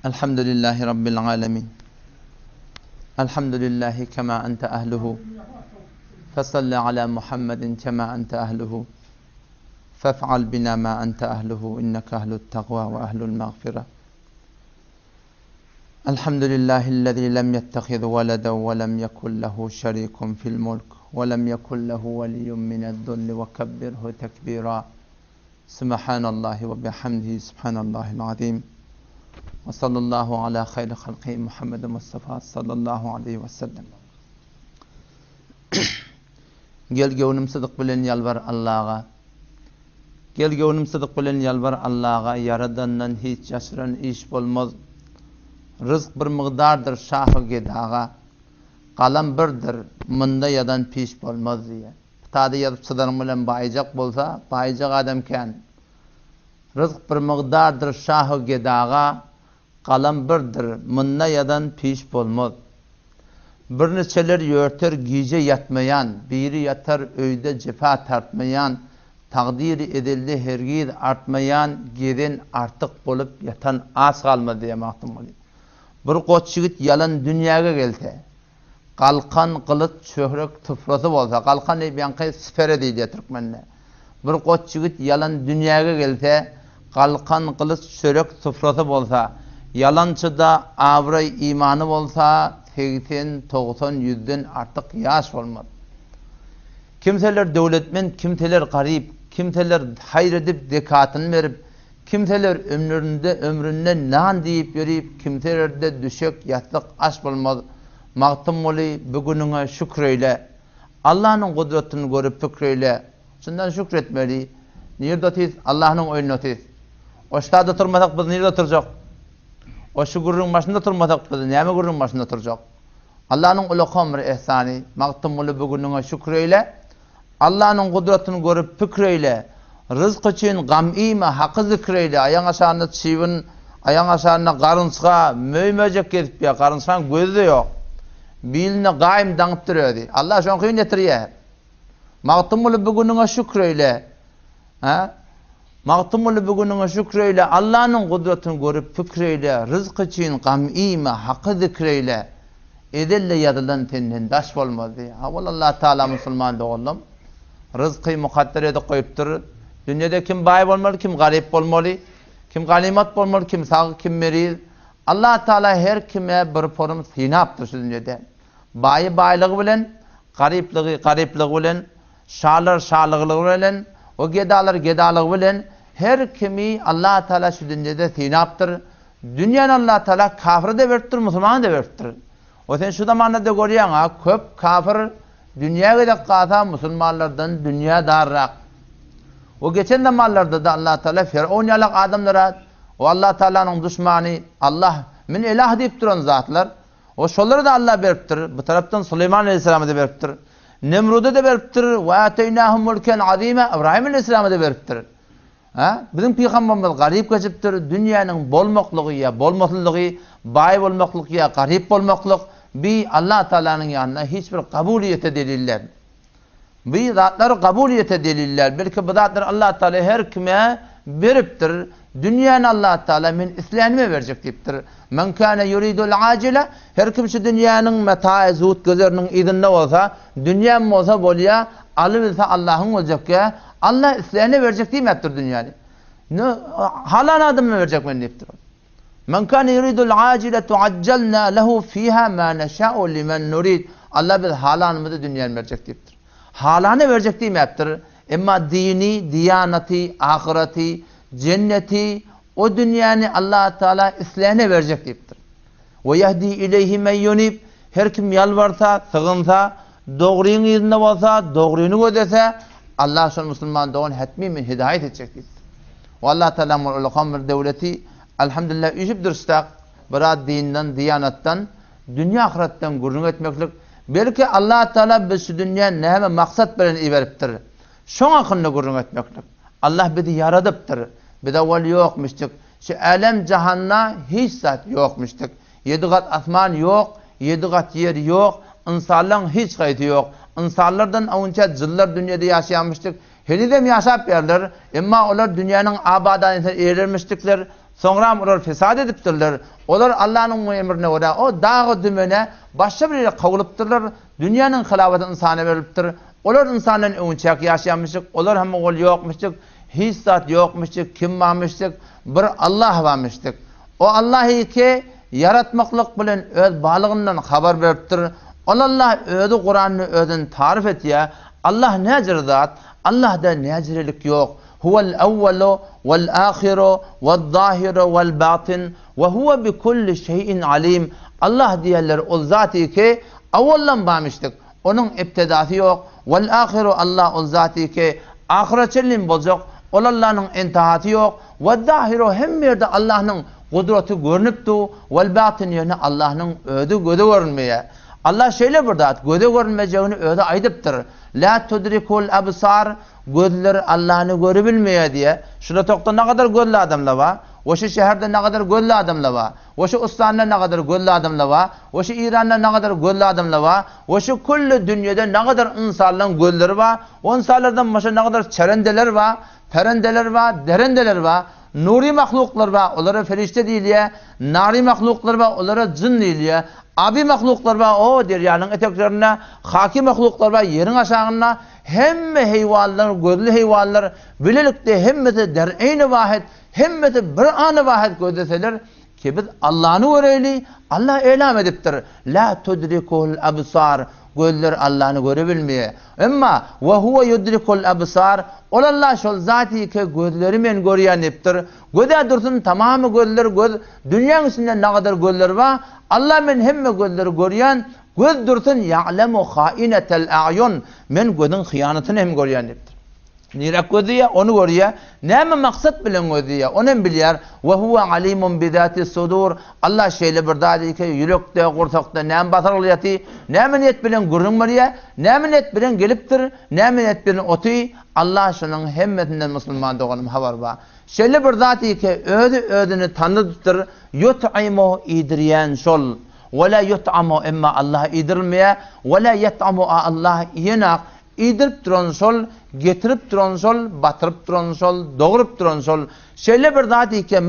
الحمد لله رب العالمين. الحمد لله كما أنت أهله، فصل على محمد كما أنت أهله، فافعل بنا ما أنت أهله، إنك أهل التقوى وأهل المغفرة. الحمد لله الذي لم يتخذ ولدا ولم يكن له شريك في الملك ولم يكن له ولي من الذل وكبره تكبيرا. سبحان الله وبحمده سبحان الله العظيم. وصلى الله على خير خلقه محمد مصطفى صلى الله عليه وسلم. Gelgevnim sıdık bilen yalvar Allah'a. Gelgevnim sıdık bilen yalvar Allah'a. Yaradandan hiç yaşıran iş bolmaz. Rızk bir mıqdardır şahı gedağa. Qalam birdir mında yadan piş bolmaz diye. Tadı yazıp sıdarım bilen bayacak bolsa bayacak adamken. Rızk bir mıqdardır şahı gedağa. Qalam birdir mında yadan piş bolmaz. Bir neçeler yörter gece yatmayan, biri yatar öyde cefa tartmayan, taqdiri edildi hergiz artmayan, geden artık bolup yatan az qalmadı diye maqtum oluyor. Bir qoçyigit yalan dünyaga gelse, qalqan qılıç çöhrek tufrası bolsa, qalqan ebiyanqı sifere deydi Türkmenle. Bir qoçyigit yalan dünyaga gelse, qalqan qılıç çöhrek tufrası bolsa, yalançıda avray imanı bolsa, 80-90-100'den artık yaş olmaz. Kimseler devletmen, kimseler garip, kimseler hayır edip zekatını verip, kimseler ömründe nan deyip verip, kimseler de düşük yatlık aş olmaz. Maqtum oli bugününe şükreyle, Allah'ın kudretini görüp fikreyle, şundan şükretmeli. Nerede otiz? Allah'ın oyunu otiz. O ştada turmasak biz nerede oturacak? O şu gurrun başında turmasak biz neyme gurrun başında oturacak? Allah'ın ulu kamr ihsani, maqtum oli bugününe şükreyle, Allah'ın kudretini görüp fikreyle, rızk için gam'ime hakkı zikreyle, ayağın aşağında çivin, ayağın aşağında qarınçığa möymöcek gezip ya, qarınçığın gözü de yok. Biline qaim danıp duruyordu. Allah şunu kıyın getiriyor. Maqtum oli bugününe şükreyle, maqtum oli bugününe şükreyle, Allah'ın kudretini görüp fikreyle, rızk için gam'ime hakkı zikreyle, edelle yadılan tenden daş olmaz diye. Allah Teala Müslüman doğullum. Rızkı mukadder edip koyuptur. Dünyada kim bay olmalı, kim garip olmalı, kim ganimat olmalı, kim sağ, kim meriz. Allah Teala her kime bir forum sinaptır şu dünyada. Bayı baylığı bilen, garipliği bilen, şağlığı bilen, o gedalığı bilen, her kimi Allah Teala şu dünyada sinaptır. Dünyanın Allah Teala kafir de verttir, Müslüman da verttir. O sen şu zamanlarda görüyorsun ha, köp kafir dünyaya da kata Müslümanlardan dünya darrak. O geçen zamanlarda da Allah Teala Firavunyalık adamlara, o Allah Teala'nın düşmanı, Allah min ilah deyip duran zatlar, o şolları da Allah veriptir. Bu taraftan Süleyman Aleyhisselam'a da veriptir. Nemrud'a da veriptir. Ve ateynâhum mulken azîme, İbrahim Aleyhisselam'a da veriptir. Bizim Peygamberimiz garip geçiptir. Dünyanın bolmaklığı ya bolmasızlığı, bay bolmaklığı ya garip bolmaklığı, bir Allah Teala'nın yanına hiçbir kabuliyete deliller. Bir zatlar kabuliyete deliller. Belki bu zatlar Allah Teala her kime veriptir. Dünyanın Allah Teala min İslam'ı verecek deyiptir. Men kana yuridul acile, her kim şu dünyanın metaı zuhut gözlerinin idinne olsa, dünya olsa bolya, alıbilse Allah'ın olacak ya, Allah İslam'ı verecek demektir dünyanı. Halan adımı verecek men deyiptir. Men kana yuridul acile tuaccelna lehu fiha ma neşâ'u limen nurid. Allah biz halanımızı dünyanı verecek deyiptir. Halanı verecek demektir. Ama dini, diyaneti, ahireti, cenneti, o dünyanı Allah Teala İslam'ı verecek deyiptir. Ve yehdi ileyhi men yunib, her kim yalvarsa, sığınsa, doğruyun izinde olsa, doğruyunu ödese, Allah şu Müslüman doğun hatmi min hidayet edecek deyiptir. Ve Allah Teala mulkamır devleti, elhamdülillah işip durstak, biraz dinden, diyanattan, dünya ahiretten gurrun etmeklik. Belki Allah Teala biz şu dünya nehme maksat bilen iberiptir. Şoň akynda gurrun etmeklik. Allah bizi yaradıptır. Bir de evvel yokmuştuk. Şu alem cahanna hiç zat yokmuştuk. 7 kat asman yok, 7 kat yer yok, insanların hiç gayti yok. İnsanlardan avunca yıllar dünyada yaşayanmıştık. Hele de yaşap yerler, ama onlar dünyanın abadan erermiştikler, Sonra olar fesad edipdirler. Olar Allah'ın emrine ora o dağı dümene başka bir kavılıptırlar. Dünyanın hılavatı insana verilipdir. Olar insanın öňçäk ýaşaýanmyşyk, olar hem ol ýokmyşyk, hiç zat ýokmyşyk, kim barmyşyk, bir Allah barmyşyk. O Allahy ki yaratmaklyk bilen öz balygyndan habar beripdir. Allah özü Kur'an'ı özün tarif etýär. Allah näjir zat? Allah'da näjirlik ýok. Huvel evvelu vel ahiru vel zahiru vel batin ve huve bi kulli şeyin alim. Allah diýerler o zaty ki awallan barmyşdyk. Onun ibtidasy ýok. Vel ahiru Allah o zaty ki ahiretçilim boljak. Allah'ın intihaty ýok. Ve zahiru hem yerde Allah'ın kudreti görünüpdi. Vel batin ýöne Allah'ın özü göde görünmeýär. Allah şeýle bir zat göde görünmejegini özü aýdypdyr. La tudrikul absar, gözler Allah'ını görebilmeýär diye. Şurada tokta ne kadar gözlü adamlar var. O şu şehirde ne kadar gözlü adamlar var. O şu Ustani'de ne kadar gözlü adamlar var. O şu İran'da ne kadar gözlü adamlar var. O şu kullu dünyada ne kadar insanların gözleri var. O insanlardan başka ne kadar çerendeler var. Perendeler var, derendeler var. Nuri mahluklar var. Onlara ferişte değil ya. Nari mahluklar var. Onlara cin değil ya. Abi mahluklar var. O deryanın eteklerine. Haki mahluklar var. Yerin aşağına. Hemme heyvanlar, gözlü heyvanlar. Bilelikte hemmeti der'eyni vahid. Hemmeti bir anı vahid gözdeseler. Ki biz Allah'ını göreyli. Allah eylem ediptir. La tudrikul absar. Gözler Allah'ını görebilmeye. Ama ve huve yudrikul absar. Allah şol zati ki gözleri men görýänipdir. Göze dursun tamamı gözler göz. Dünyanın içinde ne kadar gözler var? Allah men hemme gözleri görýän. Göz dursun ya'lemu khainetel a'yun. Men gözün hıyanatını hem görýänipdir. Nirek gözüye onu görüyor. Näme maksat bilen gözüye onu bilýär. Ve huve alimun bizati sudur. Allah şeýle bir zat ki yürekde, gursakda näme basarlyaty, näme niyet bilen görünmerýär, näme niyet bilen gelipdir, näme niyet bilen oty. Allah şunun hemmetinden musulman doganym habar bar. Şeýle bir zat ki özünü tanıdypdyr. Yut'imu idriyen şol. Ve la yut'amu emma Allah idirmeýär. Ve la yut'amu Allah yenak. İdirip duran sol, getirip duran sol, batırıp duran sol, doğurup duran sol. Şöyle bir zat ki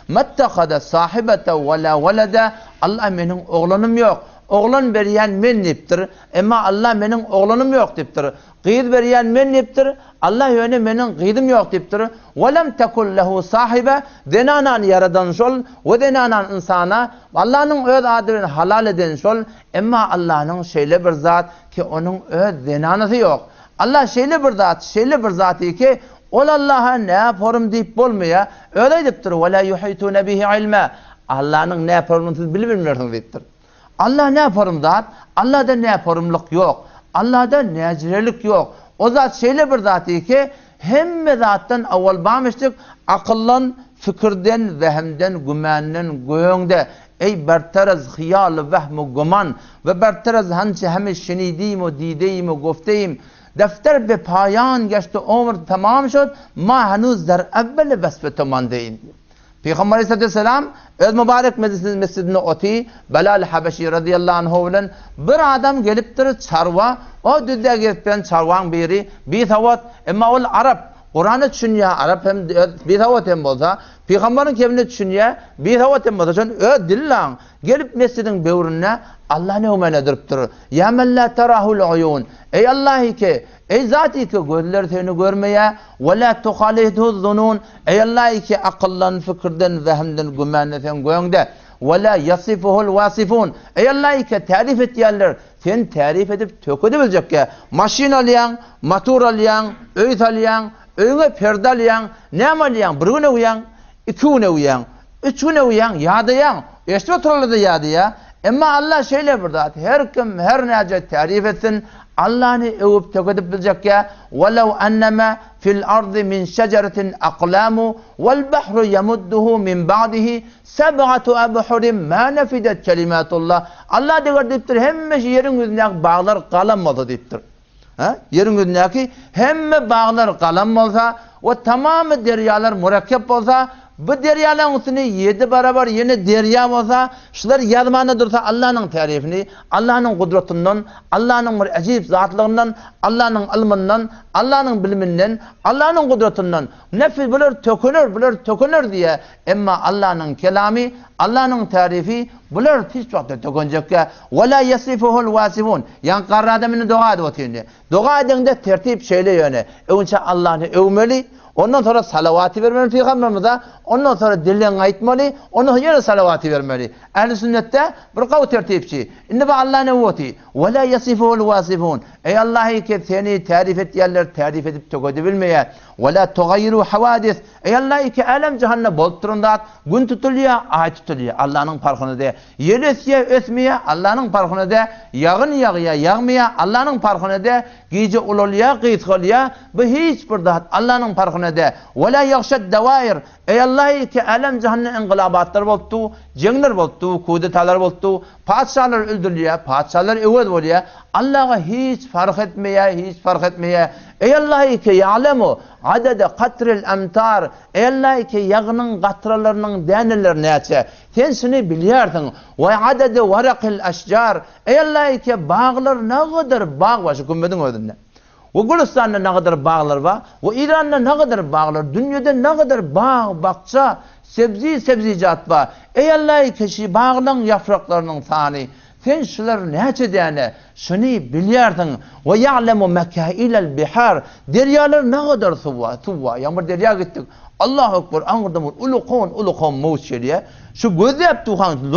mettehada sahibete ve la velede. Allah menin oğlanım yok. Oğlan berýän men dipdir. Emma Allah menin oğlanım yok dipdir. Gyýd berýän men dipdir. Allah ýöne menin gyýdym yok dipdir. Ve lem tekul lehu sahibe. Denanan yaradan sol ve denanan insana Allah'ın öz adyny halal eden sol. Emma Allah'ın şeýle bir zat ki onun öz denanasy yok. Allah şeýle bir zat ki ol Allah'a ne yaparım deyip bolmaýar. Öyle dipdir. Ve la yuhitune bihi ilme. Allah'ın ne yaparını siz bilmeýärsiniz dipdir. Allah ne yaparım zat? Allah'da ne yaparımlık yok. Allah'da necrelik yok. O zat şeýle bir zat ki hemme zattan awal barmyşdyk akıllan, fikirden, vehmden, gümänden, göýüňde. Ey berteraz hiyal, vehm, guman ve berteraz hançe heme şenidiyim o dideyim o gofteyim. Defter be payan geçti, ömür tamam şud. Ma henüz der evvel vesfe tamam deyin. Peygamber Aleyhisselam öz mübarek mescidine oti Belal Habeşi radıyallahu anh bilen bir adam gelipdir çarwa. O düzde gelipden çarwan biri bir tavat emma ol Arap. Kur'an'ı düşünýär, Arap hem bir tavat hem bolsa, Peygamberin kemini düşünýär, bir tavat hem bolsa, ö dillan gelip mescidin böwrüne Allah ne umene durupdyr. Ya men la tarahul uyun. Ey Allah ki, ey zati ki gözler seni görmeýär, ve la tukhalidu zunun. Ey Allah ki akıllan, fikirden, vehmden, gümänden sen göýüňde. Ve la yasifuhul vasifun. Ey Allah ki tarif etýärler, sen tarif edip tökedi biljekkä. Maşina alýan, motor alýan, öýt alýan, öňe perde alýan, näme alýan? Bir güne uýan, iki güne uýan, üç güne uýan, ýadyýan. Eşde oturalada ýadyýa. Emma Allah şeýle bir zat, her kim her näce tarif etsin, Allah'ını övüp tökedip biljekkä. Walaw annama fil ardı min şeceretin aqlamu vel bahru yamudduhu min ba'dihi seb'atu abhurin ma nafidat kelimatullah. Allah diýipdir, hemme ýeriň ýüzündäki bağlar galam bolsa diýipdir. Yerin yüzündeki hemme bağlar kalam olsa ve tamamı deryalar mürekkep olsa Bu deryaların üstüne 7 barabar yeni derya olsa, şular yazmanda dursa Allah'ın tarifini, Allah'ın kudretinden, Allah'ın bir acayip zatlığından, Allah'ın ilminden, Allah'ın biliminden, Allah'ın kudretinden nefis bular tökünür diye. Ama Allah'ın kelami, Allah'ın tarifi bular hiç vakti tökünecek ya. Ve la yasifuhul vasifun. Yani karnı adamını dua ediyor. Dua edinde tertip şeyle yöne. Önce Allah'ını övmeli. Ondan sonra salavatı vermeli Peygamberimize. Ondan sonra dillen aytmalı. Ondan sonra yine salavatı vermeli. Ehl-i sünnette bir kav tertipçi. İnne be Allah'ın evveti. Ve la yasifuhul vasifun. Ey Allah'ı ki seni tarif et yerler tarif edip tökedebilmeye. Ve la tugayyiru havadis. Ey Allah'ı ki alem cehennem bolturundat. Gün tutuluyor, ay tutuluyor. Allah'ın farkını de. Yer ösüye, ösmeye. Allah'ın farkını de. Yağın yağıya, yağmaya. Allah'ın farkını de. Gece ululuya, kıyıtkılıya. Bu hiçbir dat. Allah'ın farkını de. Ve la yakşed devair. Ey Allah'ı ki alem cehennem inqilabatlar boltu. Cengler boltu, kudetalar boltu. Padişahlar öldürülüyor, padişahlar evvel oluyor. Allah'a hiç fark etmeye. Ey Allah'ı ki ya'lemu adede katril emtar. Ey Allah'ı ki yağının katralarının deneleri neçe. Sen şunu biliyorsun. Ve adede varakil aşcar. Ey Allah'ı ki bağlar ne kadar bağ var. Şu kümmedin ödünde. Ve Gülistan'da ne kadar bağlar var. Ve İran'da ne kadar bağlar. Dünyada ne kadar bağ, bakça, sebzicat var. Ey Allah'ı ki şu bağların yapraklarının tani. Sen şular neçe dene, şunu biliyorsun. Ve ya'lemu mekailel bihar. Deryalar ne kadar tuva. Yağmur derya gittik. Allahu Ekber, anırdım. Ulukon mevşeliye. Şu gözü hep tuğan,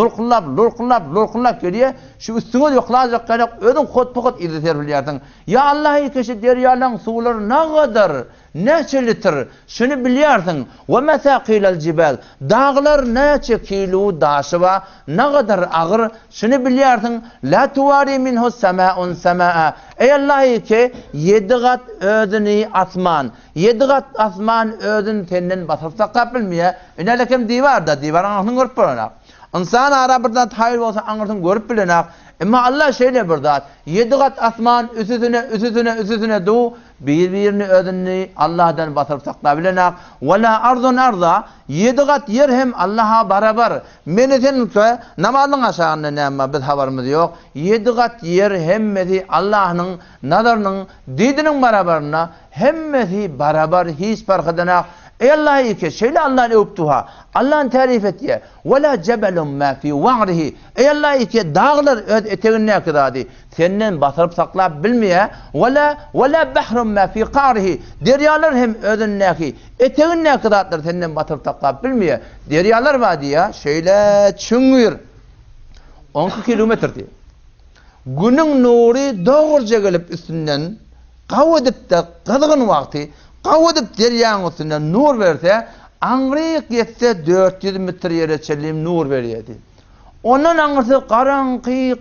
lurkullap geliye. Şu üstüne yoklayacak kadar ödün kot izleter biliyorsun. Ya Allah'ı keşi deryaların suları ne kadar, neçe litre, şunu biliyorsun. Ve mesaqilel cibel. Dağlar neçe kilo daşı var, ne kadar ağır, şunu biliyorsun. La tuvari minhu sema'un sema'a. Ey Allah'ı ki 7 kat ödünü asman. 7 kat asman ödün tenden basırsak kapılmaya. Ünelekem divar anasını görüp bilenek. İnsan ara birden tahir olsa anasını görüp bilenek. Ama Allah şeyle bir zat. 7 kat asman üstüne du. Birbirini ödünü Allah'tan basırıp saklabilenek. Ve la arzun arza. 7 kat yer hem Allah'a beraber. Menetenlikle namazın aşağında ne ama biz haberimiz yok. 7 kat yer hemmeti Allah'ın nazarının didinin beraberine hemmeti beraber hiç fark edenek. Ey Allah'ı ki şeyle Allah'ın övüptüha. Allah'ın tarif et diye. Ve la cebelun ma fi va'rihi. Ey Allah'ı ki dağlar eteğine kadar di. Senden basırıp sakla bilmeye. Ve la bahrun ma fi qarihi. Deryalar hem ödünne ki eteğine kadardır senden basırıp sakla bilmeye. Deryalar var diye şeyle çüngür. 12 kilometre diye. Günün nuru doğruca gelip üstünden kavudip de kızgın vakti kavudip deryanın üstünden nur verse, angrıyık yetse 400 metre yere çelim nur veriyordu. Onun angrısı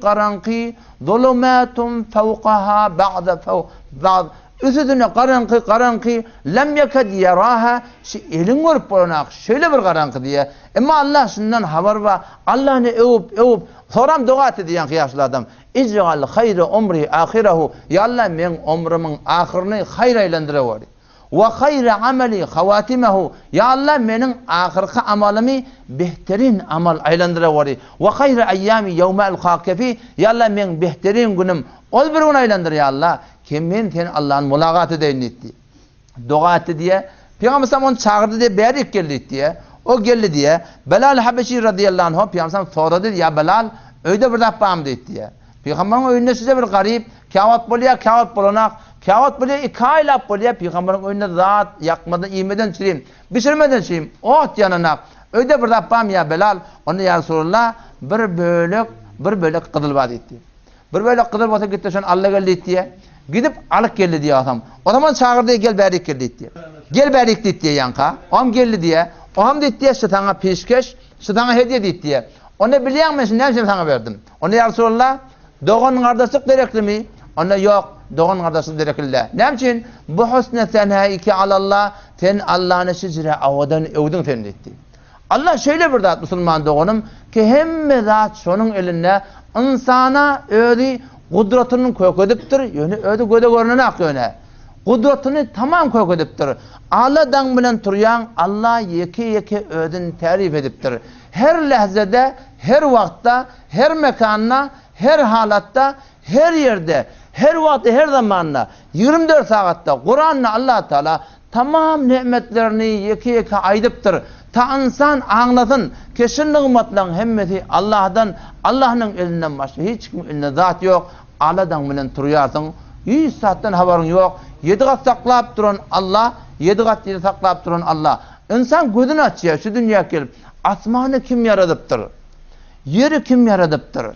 karanqı, zulumatun fevqaha ba'd. Üstüne karanqı, lem yekad yaraha, elin görüp bulanak, şöyle bir karanqı diye. Ama Allah şundan haber var, Allah'ını övüp, soram dua etti diyen kıyaslı adam. İc'al hayri umri ahirehu. Ya Allah men umrumun ahirini hayır eylendire var. Ve hayri ameli havatimehu. Ya Allah menin ahirki amalimi behterin amal aylandırıveri. Ve hayri ayyami yevmel hakefi. Ya Allah men behterin günüm ol bir gün aylandır ya Allah. Kim men sen Allah'ın mülaqatı deyin etti. Dua etti diye. Peygamber onu çağırdı diye berik geldi diye. O geldi diye. Belal Habeşi radıyallahu anh Peygamber soradı ya Belal öyle bir rapam dedi diye. Peygamberin önünde size bir garip kâvat bulanak. Kâvat buluyor, 2 aylap buluyor. Peygamberin önüne zat yakmadan, yemeden çireyim, pişirmeden çireyim. Ot yanına. Öyle bir Rabbam ya Belal. Onu ya Resulullah bir bölük kızıl var etti. Bir bölük kızıl varsa gitti şu an Allah geldi diye. Gidip alıp geldi diye adam. O zaman çağırdı gel berik geldi diye. Gel berik dedi diye yanka. Om geldi diye. Om dedi diye sana peşkeş, sana hediye dedi diye. Onu biliyor musun? Ne için sana verdim? Onu ya Resulullah doğanın kardeşlik gerekli mi? Ona yok. Doğan kardeşlik gerekli. Ne için? Bu husne senhaiki alallah. Sen Allah'ın şicre avadan övdün sen dedi. Allah şöyle bir zat Müslüman doğanım ki hem zat şunun elinde insana öyle kudretinin kökediptir. Yani öyle göde görünen ak yöne. Kudretini tamam koyup ediptir. Aladan bilen turyan Allah yeki ödün tarif ediptir. Her lehzede, her vakta, her mekanna, her halatta, her yerde, her vakti, her zamanla, 24 saatte Kur'an'la Allah Teala tamam nimetlerini yeki aydıptır. Ta insan anlasın, kesin nimetlerin hemmeti Allah'dan, Allah'ın elinden başka hiç kimin elinde zat yok. Aladan bilen turuyarsın, 100 saatten haberin yok. 7 kat saklap duran Allah, 7 kat yeri saklap duran Allah. İnsan gözünü açıyor, şu dünyaya gelip, asmanı kim yaradıptır? Yeri kim yaradıptır?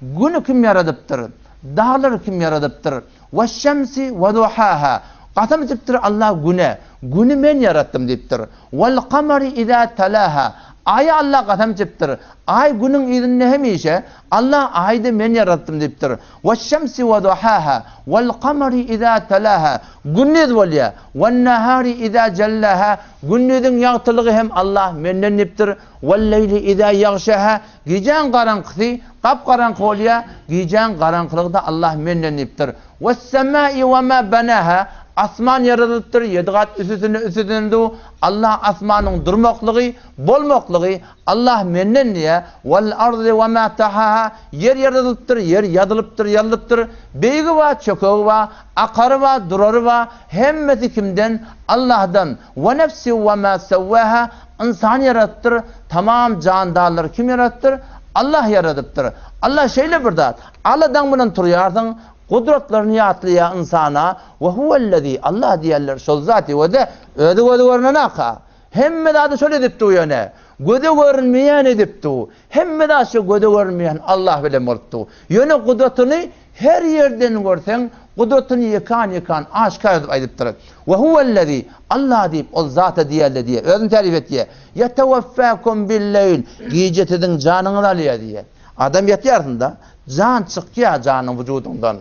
Günü kim yaradıptır? Dağları kim yaradıptır? Veşşemsi ve duhaha. Qasam etiptir Allah güne. Günü men yarattım deyiptir. Vel kamari izâ telâha. Ayı Allah qasam etiptir. Ay günün izinne hemişe Allah aydı men yarattım deyiptir. Veşşemsi ve duhaha. Vel kamari izâ telâha. Günnüz bolya. Vel nahari izâ cellaha. Günnüzün yağtılığı hem Allah menden deyiptir. Vel leyli izâ yağşaha. Gecen qaranqısı qapqaranqı bolya. Gecen qaranqılıqda Allah menden deyiptir. Ves semâi ve mâ benâha. Asman yaradıptır, 7 kat üstünde Allah asmanın durmaklığı, bolmaklığı Allah menden diye. Vel ardı ve ma tahaha. Yer yaradıptır, yer yadılıptır, yalılıptır. Beygi va, çöküğü va, akarı va, durarı va. Hemmeti kimden? Allah'dan. Ve nefsi ve ma sevvaha. İnsan yarattır. Tamam candarları kim yarattır? Allah yaradıptır. Allah şeyle bir dat. Allah'dan bunun turuyarsın. Kudretlerini yatlaya insana ve huvellezî Allah diyorlar sol zati ve de öde görünen aka. Hemme de şöyle edipti o yöne. Göde görünmeyen edipti. Hemme de şu göde görünmeyen Allah bile morttu. Yöne kudretini her yerden görsen kudretini yıkan aşkar ediptir. Ve huvellezî Allah deyip o zata diyorlar diye. Özün tarif et diye. Yeteveffâkum billeyl. Gecetedin canını alıyor diye. Adam yatıyorsun can çıkıyor canın vücudundan.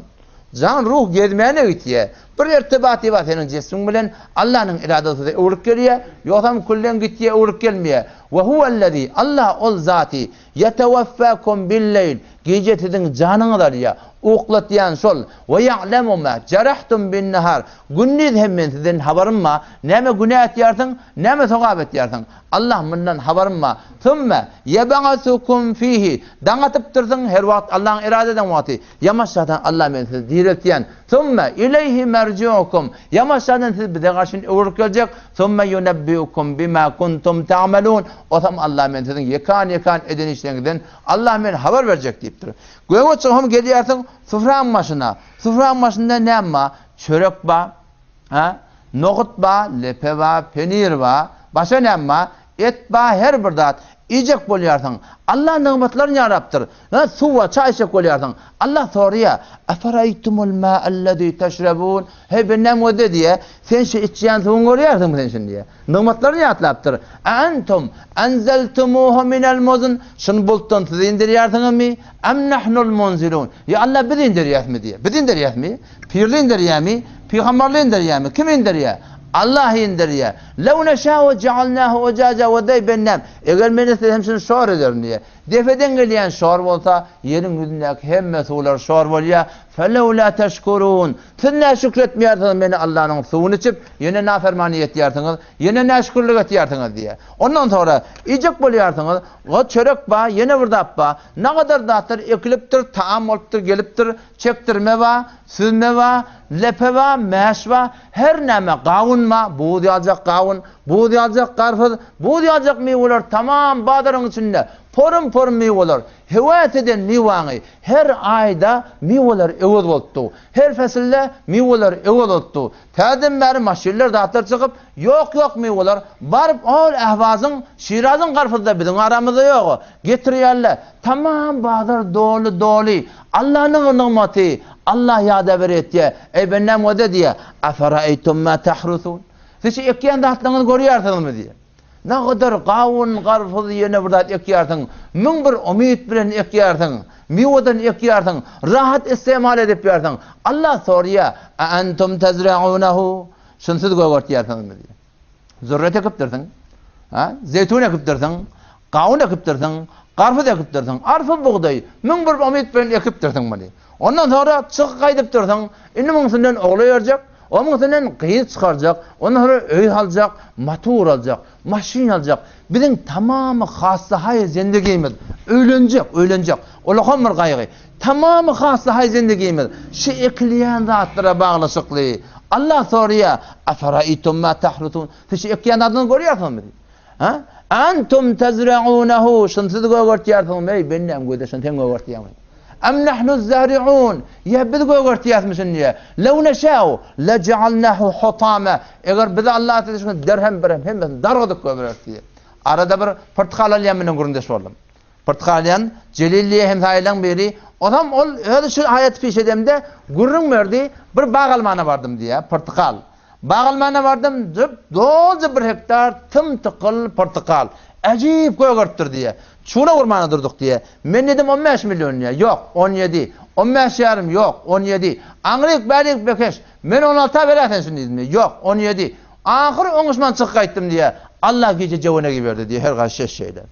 Can ruh gezmeyene gitiyor. Bir irtibatı var senin cismin bilen Allah'ın iradesi de uğurluk geliyor. Yoksa kullen gitiyor uğurluk gelmiyor. Ve huvellezî Allah ol zati yeteveffâkum billeyl. Gecetedin canını alıyor. Uqlatiyan sol ve ya'lemu ma cerahtum bin nahar. Gündüz hemen sizden haberim ma neme günah etyarsın neme sevap etyarsın. Allah bundan haberim ma. Thumma yeb'asukum fihi. Dangatıp dursun her vakt Allah'ın iradeden vakti. Yamaşadan Allah men siz diretiyen. Thumma ileyhi merci'ukum. Yamaşadan siz bize karşı uğurluk gelecek. Thumma yunebbi'ukum bima kuntum ta'malun. O zaman Allah men sizin yekan eden işlerinizden Allah men haber verecek deyiptir. Göğe çıkım geliyorsun sıfran başına. Sıfran başında ne ama? Çörek ba, nohut ba, lepe ba, penir ba, başa ne ama? Et ba her bir dat. İyicek boluyorsun. Allah nimetlerini yaraptır. Su ve çay içecek boluyorsun. Allah soruyor. Eferaytumul ma'allezî teşrebûn. Hey benim o de diye. Sen şu içeceğin suyun görüyorsun sen şimdi diye. Nimetlerini yatlaptır. Entum enzeltumuhu minel muzun. Şunu bultun siz indiriyorsunuz mi? Em nahnul munzilun. Ya Allah biz indiriyoruz mi diye. Biz indiriyoruz mi? Pirli indiriyor mi? Peygamberli indiriyor mi? Kim indiriyor? Allah indiriyor. Lev neşâhu cealnâhu ucâca ve deybennem. Eğer menesi hemsini şor ederim diye. Defeden gelen şor olsa yerin yüzündeki hem mesular şor oluyor. فَلَوْ لَا تَشْكُرُونَ. Siz ne şükretmiyorsunuz beni Allah'ın suyunu içip yine nafermani etiyorsunuz. Yine naşkurluk etiyorsunuz diye. Ondan sonra icik buluyorsunuz. O çörek ba, yine burada ba. Ne kadar dağıtır, ekiliptir, taam oluptur, geliptir, çektirme va, süzme va, lepe va, meş va, her neme kavun va, buğd alacak kavun, buğd alacak karpuz, buğd alacak meyveler tamam bağdarın içinde. Porum meyveler, hevat eden meyvanı her ayda meyveler evvel oldu. Her fasilde meyveler evvel oldu. Tadın beri maşiller dağıtır çıkıp yok meyveler. Barıp ol ehvazın, Şirazın karpuzda bizim aramızda yok. Getiriyorlar. Tamam bağdır dolu. Allah'ın nimeti. Allah yada verir diye. Ey benim o da diye. Eferaytum ma tahrusun. Siz ekiyen dağıtlığını görüyorsunuz mu diye. Ne kadar kavun, karpuz yine burada ekiyorsun. Min bir umut bilen ekiyorsun. Meyveden ekiyorsun. Rahat istemal edip yersin. Allah soruyor. Entum tezra'unehu. Şunsuz görüyorsunuz mu diye. Zürret ekip dursun. Zeytun ekip dursun. Kavun ekip dursun. Karpuz ekip dursun. Arpa buğday. Min bir umut bilen ekip dursun mu diye. Ondan sonra çık kaydip dursun. İnni mümkünden oğlu verecek. Onun için kıyı çıkaracak, onları öy alacak, motor alacak, maşin alacak. Bizim tamamı hasta hayır zindagimiz. Öğlenecek. Ola hamur kaygı. Tamamı hasta hayır zindagimiz. Şu ekleyen zatlara bağlışıklı. Allah soruyor. Afaraitum ma tahrutun. Şu ekleyen zatını görüyorsunuz. Ha? Antum tezra'unehu. Şunu siz görüyorsunuz. Benim göde şunu ten görüyorsunuz. أم نحن الزارعون يبدو قرتيات مسنية لو نشاء لجعلناه حطاما اگر بدا الله تشكن درهم هم درغدك قرتيه arada bir portakalyan menen göründeş boldum. Portakalyan Celilliye hem sayılan biri adam ol öyle şu hayat fiş edemde gurrun verdi bir bağ almana vardım diye portakal. Bağ almana vardım dozu bir hektar tım tıkıl portakal. Acayip koygarttır diye. Çuğuna vurmana durduk diye. Men dedim 15 milyon ya. Yok 17. 15 yarım yok 17. Angrik berik bekeş. Men 16'a veresen şimdi dedim. Yok 17. Ahir oňuşman çykyp gaýtdym diye. Allah gece jewene giberdi diye her gaşy şeyler.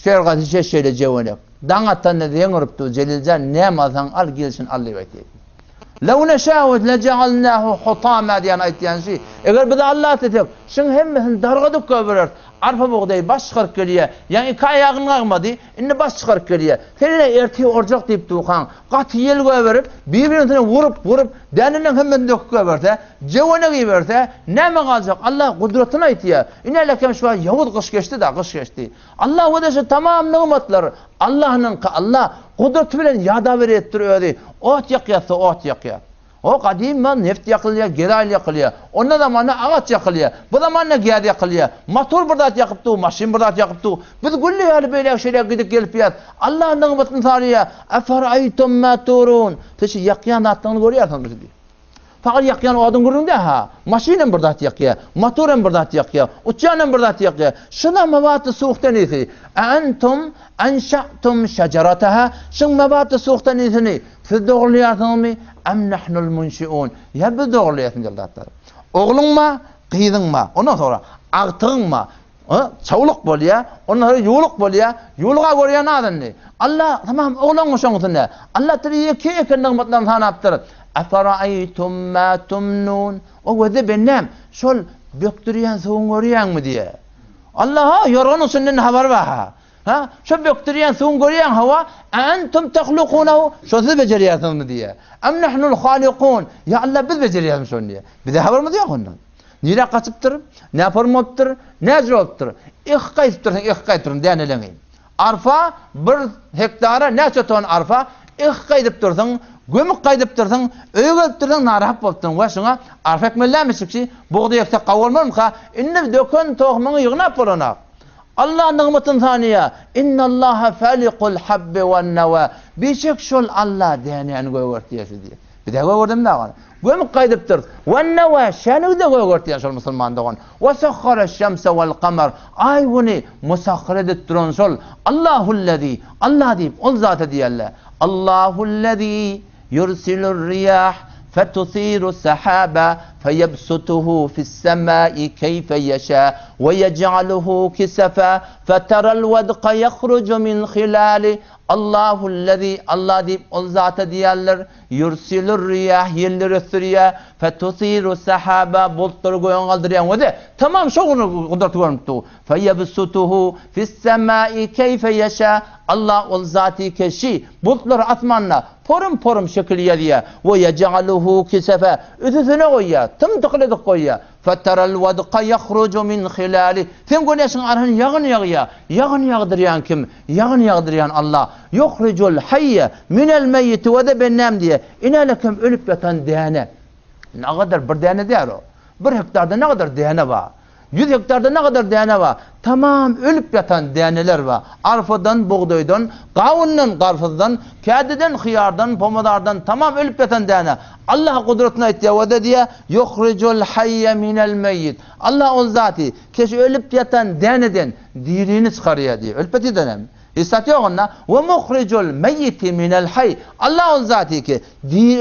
Her gaşy şeyler jewene. Daňatdan da ýeňiripdi Celiljan näme alsaň al gelsin Allah aýtdy. Law nasha'u laja'alnahu hutama diýen aýtýançy. Eger biz Allah dedip, şuň hemmesini dargadyk göberer. Arpa buğday baş çıkarıp geliyor. Yani iki ayağın kalmadı. Indi baş çıkarıp geliyor. Seninle erteği orcak deyip duğan. Katı yel göverip birbirine vurup denilen hemen döküp göverse cevene giverse ne mi kalacak? Allah kudretine aytıyor. İnelekem şu an Yahud kış geçti. Allah o da şu tamam nimetleri. Allah kudreti bilen yadaver ettiriyor. Ot yakıyor. O kadimman neft yakılıyor, geral yakılıyor. Onda da mana ağaç yakılıyor. Bu da mana giyad yakılıyor. Motor burada yakıptı, maşin burada yakıptı. Biz güllü yani böyle şeyler gidip gelip yat. Allah'ın nimetini tarıyor. Eferaytum ma turun. Teşi yakyan attığını görüyorsunuz diyor. Fakat yakyan o adın göründe ha. Maşinin burada yakıyor, motorun burada yakıyor, uçağın burada yakıyor. Şuna mevatı soğuktan iyisi. Entum enşa'tum şecerataha. Şun mevatı soğuktan iyisini. Siz doğruluyorsunuz mu? Em nahnul munşiun. Ya biz doğruluyorsun yıldatlar. Oğlun ma, kıydın ma. Ondan sonra ağtığın ma. Çavuluk boluyor. Ondan sonra yoluk boluyor. Yoluğa görüyor ne adın ne? Allah tamam oğlan hoşunusun ne? Allah tiri iki nimetlerini sana yaptırır. Eferaytum ma tumnun. O vede benim. Şol böktürüyen soğun görüyen mi diye. Allah'a yorgunun sünnen haber var ha. Ha? Şu böktürüyen soğun görüyen hava. Entum tehlukunehu. Şu siz beceriyorsunuz mu diye. Em nahnul halikun. Ya Allah biz beceriyoruz şunu diye. Bir de haber mi diyor ondan? Nire kaçıptır? Ne yaparım optır? Ne acır optır? İhkayıptır. Denelemeyin. Arfa bir hektara ne çötün arfa? İhkayıptır. Gömük kaydıptırdın, öğüttürdün, narahap boptun. Ve şuna arfa ekmellemişik ki, buğda yekse kavolmam ka, inni dökün tohumunu yığınap olana. Allah'ın nimetin saniye, innallaha felikul habbi ve neva. Birçok şol Allah deneyen göğürtüyesi diye. Bir de göğürdüm da var. Gömük kaydıptır. Ve neva, şenu de göğürtüyen şol musulman doğan. Ve sakhara şemse vel kamer. Ay bunu musakhar edittirin şol. Allahullezi, Allah deyip, ol zatı diyelle. Allahullezi يرسل الرياح فتثير السحاب فيبسطه في السماء كيف يشاء ويجعله كسفا فترى الودق يخرج من خلاله Allahullezî Allah deyip o zata diyerler yursilur riyah yerleri sürüyor fetusiru sahaba bulutları koyan kaldırıyan o de tamam şoğunu kudretli görmüştü feyebsutuhu fis semai keyfe yaşa Allah o zatı keşi bulutları atmanla porum şekil yediye ve yecealuhu kisefe üstüne koyuyor tım tıkledik koyuyor fetteral vadqa yahrucu min hilali sen güneşin arhın yağın yağdırıyan kim? Yağın yağdırıyan Allah yuhricul hayye minel meyyiti ve de bennem diye inelekem ölüp yatan dehane ne kadar bir dehane der o 1 hektarda ne kadar dehane var 100 hektarda ne kadar dehane var tamam ölüp yatan dehaneler var arpadan buğdaydan kavundan karpuzdan kediden hıyardan pomodardan tamam ölüp yatan dehane Allah kudretine etti ve de diye yuhricul hayye minel meyyit Allah o zatı keşi ölüp yatan dehaneden diriğini çıkarıyor diye ölüp yatan dehanem İstatıyor ona ve muhricul meyyiti minel hay Allah o zatı ki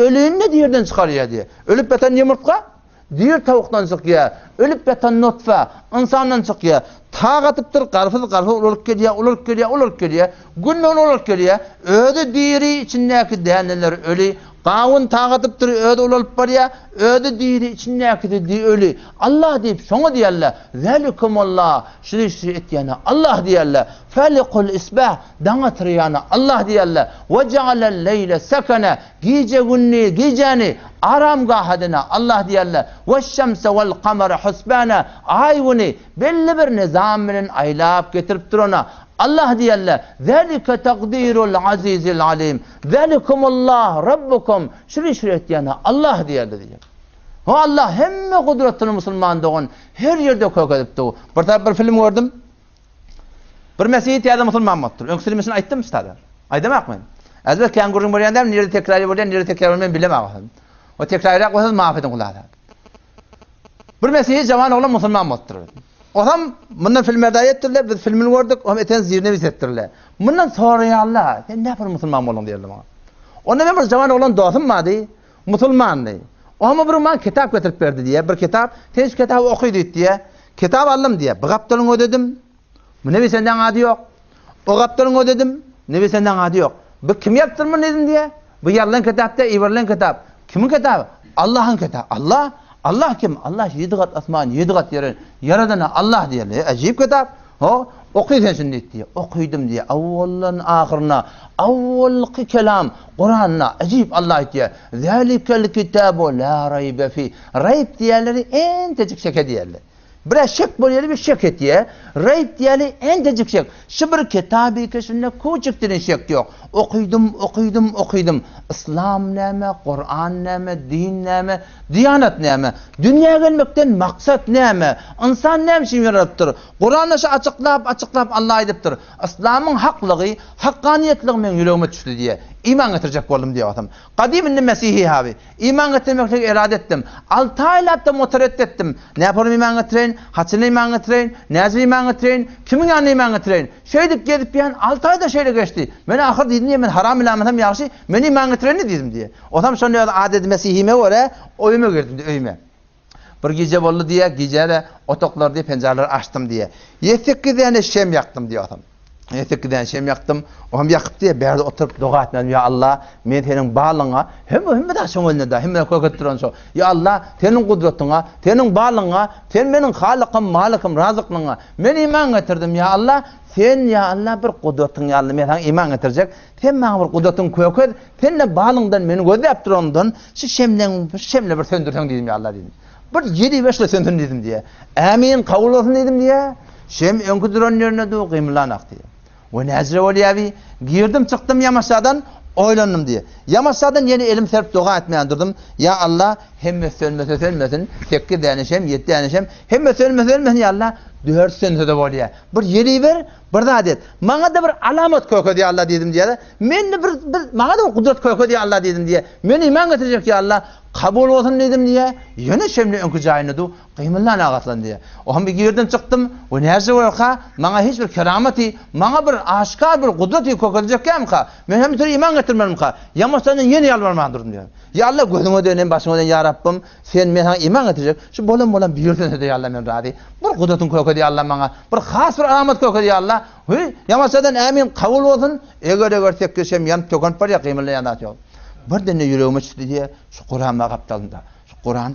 ölüğünü de diyerden çıkarıyor diye ölüp yatan yumurtla diğer tavuktan çıkıyor ölüp yatan nutfa insandan çıkıyor. Tağatıptır, karfız olup geliyor. Günden olup geliyor. Ödü diri içindeki değerliler ölü. Qawun tağatıptır, ödü olup barya. Ödü diri içindeki de ölü. Allah deyip şonu diyerler. Zelikumullah. Şiri etiyana Allah diyerler. Felikul isbah. Danatırıyana Allah diyerler. Ve cealel leyle sekene. Geceni aramgahadına Allah diyerler. Ve şemse vel kamera husbana. Ayvuni belli bir nizamının aylap getirip durana Allah diyerler. Zalika takdirul azizil alim. Zalikumullah rabbukum. Şiri etiyana Allah diyerler diyor. O Allah hemme kudretini Müslüman doğun her yerde koyup doğu. Bir film gördüm. Bir mesihiyet ya da Müslüman mıdır? Öksürmesini ayttım üstadı. Aydamak mı? Azber kengurun buraya nerede tekrarı buraya nerede tekrarı ben bilemem. O tekrarı koysa mahfedin kulağı. Bir mesihiyet cavan oğlan Müslüman mıdır? O zaman bundan filmlerde ayettirler, biz filmini gördük, o eten zirne biz ettirler. Bundan sonra ya Allah, sen ne yapar Müslüman olun diyelim ona. Onda ben bir cavan oğlan dostum vardı, Müslüman değil. O ama bir man kitap getirip verdi diye, bir kitap, tez kitabı okuydu diye, kitap aldım diye, bir kaptalını ödedim, bu nevi senden adı yok. O kaptalını ödedim, nevi senden adı yok. Bu kim yaptırma dedim diye, bu yarılan kitapta, İverilen kitap. Kimin kitabı? Allah'ın kitabı. Allah kim? Allah 7 kat asman, 7 kat yerin yaradana Allah diye. Acayip kitap. O okuyun şimdi diye. Okuydum diye. Avvallan ahirina, avvalki kelam Kur'an'na acayip Allah diye. Zalikel kitabu la raybe fi. Rayb diyeleri en tecik şeke diyeler. Biraz şek böyle bir şek et diye. Rayb diyeleri en tecik şek. Şu bir kitabı kesinlikle küçüktürün şek yok. Okuydum. İslam neme, Kur'an neme, din neme, diyanet neme, dünya gelmekten maksat neme, insan neme için yarattır. Kur'an'ı açıklap Allah ediptir. İslam'ın haklığı, hakkaniyetliği men yüreğime düştü diye. İman getirecek oldum diye adam. Kadimin Mesih'i abi. İman getirmekle irade ettim. 6 aylarda motoret ettim. Ne yaparım iman getireyin? Haçını iman getireyin? Nezri iman getireyin? Kimin yanına iman getireyin? Şeydik gelip yani 6 ayda şeyle geçti. Ben ahir dedim diye ben haram ilametem yaxşı. Ben iman getireyin dedim diye. O zaman sonra adet Mesih'ime göre oyuma girdim diye oyuma. Bir gece oldu diye gecede otoklar diye pencereleri açtım diye. 7 tane şem yaktım diye adam. 7 tane şem yaktım. O hem yakıp diye bir yerde oturup dua etmedim. Ya Allah, men senin bağlığına hem de şoňulna da hem de koygatdyran şo. Ya Allah, senin kudretina, senin bağlığına, sen menin halikim, malikim, razıklyňa men iman getirdim ya Allah. Sen ya Allah bir kudretin ya Allah men sana iman getirecek. Sen bana bir kudretin köket, seninle bağlığından meni gözläp durandan şu şemle bir söndürsen dedim ya Allah dedim. Bir 7-5 söndürün dedim diye. Amin kabul olsun dedim diye. Şem öňkü duran ýerine de gymlanak diye. Ve Nazire Oliyavi girdim çıktım Yamaç'tan oylandım diye. Yamaç'tan yeni elim serp dua etmeye durdım. Ya Allah hem sönmesin 8 denişem 7 denişem hem sönmesin ya Allah 4 sönse de oluyor. Bir yeri ver bir de adet. Bana da bir alamet koyku diye Allah dedim diye. Men de bir bana da bir kudret koyku diye Allah dedim diye. Men iman getirecek ya Allah. Kabul olsun dedim diye. Yine şimdi önkü cayını du kıyımından ağatlan diye. O hem bir girdim çıktım. O nerede olka? Bana hiçbir kerameti, bana bir aşkar bir kudreti kokacak ya mı? Ben hem bir iman getirmedim ka. Yamaçtan yeni yalvarmaya durdum diye. Ya Allah gözüme döneyim başıma döneyim ya Rabbim. Sen bana iman getirecek. Şu bolan bir yürütün de ya Allah men razı. Bir kudretin koku diye Allah bana. Bir has bir alamet koku diye Allah. Yamaçtan amin kabul olsun. Eğer tek köşem yan tokan par ya kıyımlı yanat yok. Bir de ne yüreğime çıktı diye şu Kur'an'a kaptalımda. Şu Kur'an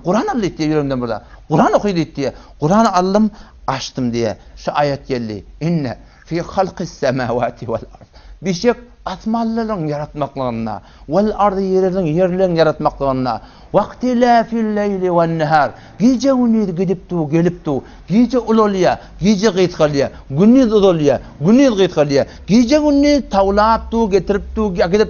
Allah diye yüreğimden burada. Kur'an okuydu diye. Kur'an'ı aldım açtım diye. Şu ayet geldi. İnne fi halqis semavati vel ard. Bir şey asmanların yaratmaklığına, vel ardı yerlerin yaratmaklığına, vaktilafil leyli ve nehar. Gece gündüz gelip tu, gece ulolya, gece gıytkalya, gündüz ulolya, gündüz gıytkalya, gece gündüz tavlap tu, getirip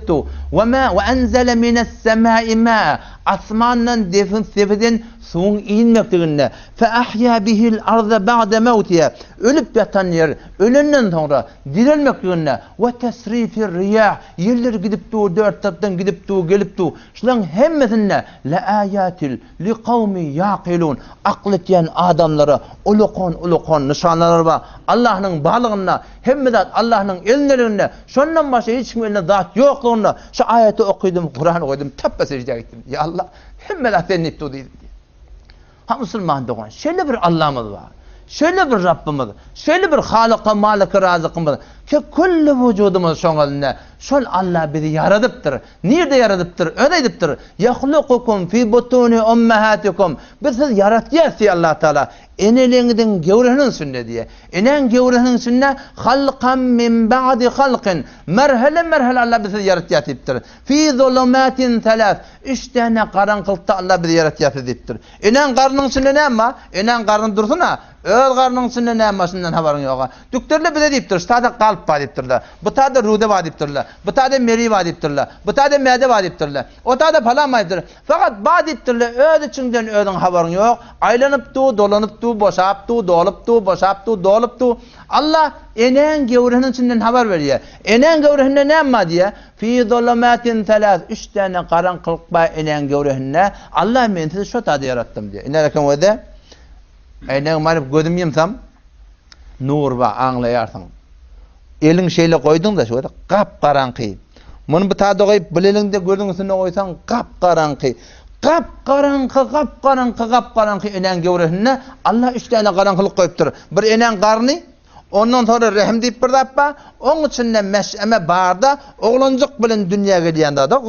tu, ve enzele mines semai ma, asmandan defin suğun inmektiğinde fe ahya bihil arda ba'de mevtiye ölüp yatan yer ölenden sonra dirilmektiğinde ve tesrifir riyah yerler gidip tu dört taraftan gidip tu gelip tu şulan hemmesinde la ayatil li kavmi yaqilun akıl eten adamlara ulukon nişanlar var Allah'ın bağlığına hemmeden Allah'ın ellerinde şondan başka hiç kimin elinde zat yokluğunda şu ayeti okudum Kur'an okudum teppa secdeye gittim ya Allah hemmeden sen nittu dedim. Ha Müslüman doğan. Şöyle bir Allah'ımız var. Şöyle bir Rabbimiz. Şöyle bir Halık'a, Malık'a, Razık'ımız. Ki kullu vücudumuz şoňalynda. Şol Allah bizi yaradıptır. Nerede yaradıptır? Öyle ediptir. Yahluqukum fi butuni ummahatikum. Biz siz yaratýar Allah Taala. Eneliňizden gewrehiniň sünne diye. Enen gewrehiniň sünne halqan min ba'di halqin. Merhele merhele Allah bizi yaratýar ediptir. Fi zulumatin talat. Üç tane garaňkylykda Allah bizi yaratýar ediptir. Enen garnyň sünne näme? Enen garny dursuna. Öz garnyň sünne nämeşinden habaryň ýok. Dükterler bize diýipdir, "Ştada kalp bar" diýipdirler. Bu tada rude bar diýipdirler. Bu tada meri bar diýipdirler. Bu tada mäde bar diýipdirler. O tada falan diýipdirler. Fakat bar diýipdirler, öz içinden özüň habaryň ýok. Aýlanypdy, dolanypdy, boşapdy, dolupdy, boşapdy, dolupdy. Allah enen gewrehiniň içinden habar berýär. Enen gewrehinde näme diýär? Fi zulumatin talat. Üç tane garaňkylyk bar enen gewrehinde. Allah men sizi şo tada yaratdym diýär. Inerekem wede Aynen marip gözüm yemsam nur va anlayarsın. Elin şeyle koydun da şöyle kap karanqı. Bunu bu tadı koyup bilelinde gördüğün üstüne koysan kap karanqı. Kap karanqı enen gewrehine Allah üç tane karanqılık koyuptur. Bir enen qarny, ondan sonra rahim deyip bir dappa, onun içinde meş'eme barda oğlancık bilen dünyaga gelýände da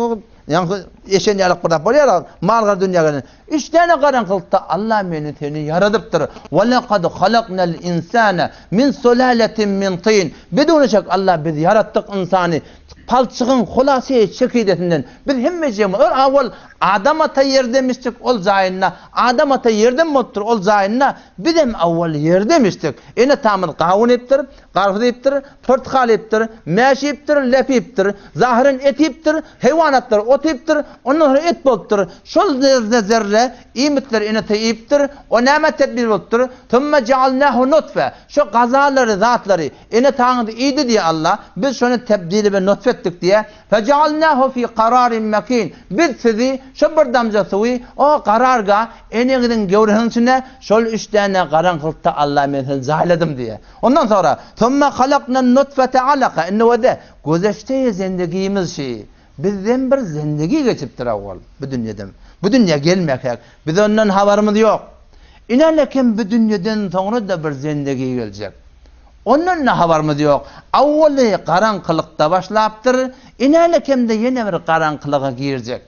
yani eşen yalık burada bolýar, malgar dünýäge. Üç tane garaňkylykda Allah meni seni yaradypdyr. Ve laqad halaqnal insana min sulalatin min tin. Bidun şek Allah bizi yaratdyk insany palçygyn hulasy çekidetinden. Biz hemmejem awal Adam ata yer demiştik ol zaýyna. Adam ata yerden mottur ol zaýyna. Bidem awal yer demiştik. Ene tamam gawun ettir, garfy ettir, portkal ettir, mäş ettir, lep ettir, zahyryn et ettir, heýwanatlar ot ettir, ondan sonra et bolupdyr. Şol zerre imitler ene teyiptir, o näme tedbir bolupdyr. Tumma ja'alnahu nutfa. Şu gazalary, zatlary ene taňdy iydi diýe Allah. Biz şonu tebdil we nutfa etdik diye. Fecalnahu fi qararin makin. Biz sizi şu bir damja suwy o qararga eneňiň gewrehiniň içinde şol üç tane garaňkylykda Allah meni zahledim diye. Ondan sonra thumma halaqnan nutfata alaqa. Inne wede gözeşte zindegimiz şey. Bizden bir zindegi geçipdir awal bu dünýeden. Bu dünýä gelmekek. Biz ondan habarymyz ýok. Inalekem bu dünýeden soňra da bir zindegi geljek. Ondan ne habarymyz ýok. Awwaly garaňkylykda başlapdyr. Inalekemde ýene bir garaňkylyga girjek.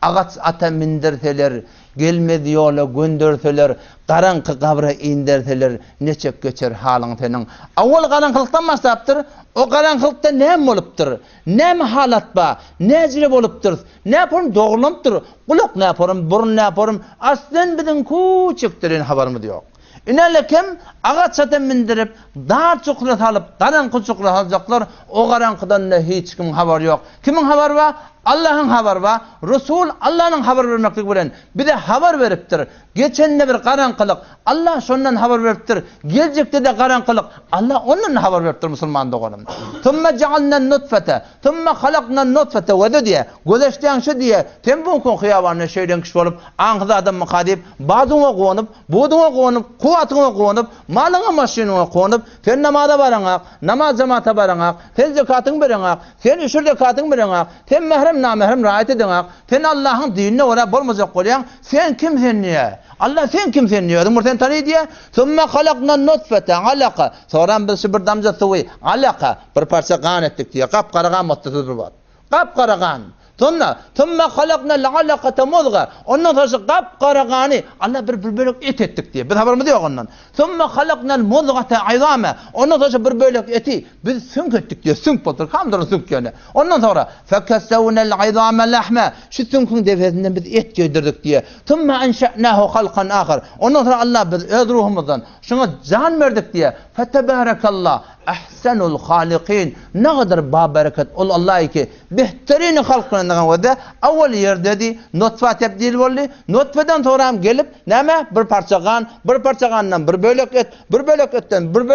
Agaç ata mindirseler, gelmedi ýola gönderseler, garaňky gabra inderseler, neçek geçer halyň seniň. Awwal garaňkylykdan başlapdyr. O garaňkylykda näme bolupdyr? Näme halat ba? Näjile bolupdyr? Näpem doglanıpdyr? Kulak näpem, burun näpem? Aslen biziň küçükdirin habarymyz ýok. İnelekem agaç ata mindirip, dar çukrat alıp, garaňky çukrat aljaklar, o garaňkydan da hiç kim habar ýok. Kimin habar ba? Allah'ın haber var. Resul Allah'ın haber vermeklik bilen bize haber veripdir. Geçende bir garaňkylyk Allah şondan haber veripdir. Geljekde de garaňkylyk Allah ondan haber veripdir musulman doganım. Tumma ja'alnan nutfata, tumma halaqnan nutfata ve diye. Gözeşden şu diye. Tembun kon xiyabanna şeýden kiş bolup, aňyza adam maqadip, badyňa gowunyp, budyňa gowunyp, kuwatyňa gowunyp, malyňa maşynyňa gowunyp, sen namaza baraňak, namaz jamata baraňak, sen zekatyň beraňak, sen üçür zekatyň beraňak, sen namehrem rahat edin. Sen Allah'ın dinine ora bolmazak bolyan. Sen kimsin niye? Allah sen kimsin niye? Sen tanı diye. Thumma halaqna nutfata alaqa. Sonra biz bir damja suwy alaqa bir parça qan etdik diye. Qap qaragan muttasıl var. Qap qaragan. Thumma halaqna alaqata mudgha. Ondan sonra qap qaragany Allah bir bölek et etdik diye. Biz haberimiz yok ondan. Thumma halaqna mudghata izama. Ondan sonra bir bölek eti biz sünk ettik diye. Sünk boldur. Hamdırın sünk yani. Ondan sonra fakasawna al-izama lahma. Şu sünkün defetinden biz et giydirdik diye. Thumma ansha'nahu halqan akhar. Ondan sonra Allah biz öz ruhumuzdan şuna can verdik diye. Fetebarakallah ahsanul haliqin. Ne kadar babereket ol Allah ki behterin halkına wada awal yer dedi nutfa tebdil boldy. Nutfadan sonra gelip näme bir parça kan, bir parça kandan bir bölek et, bir bölek etten bir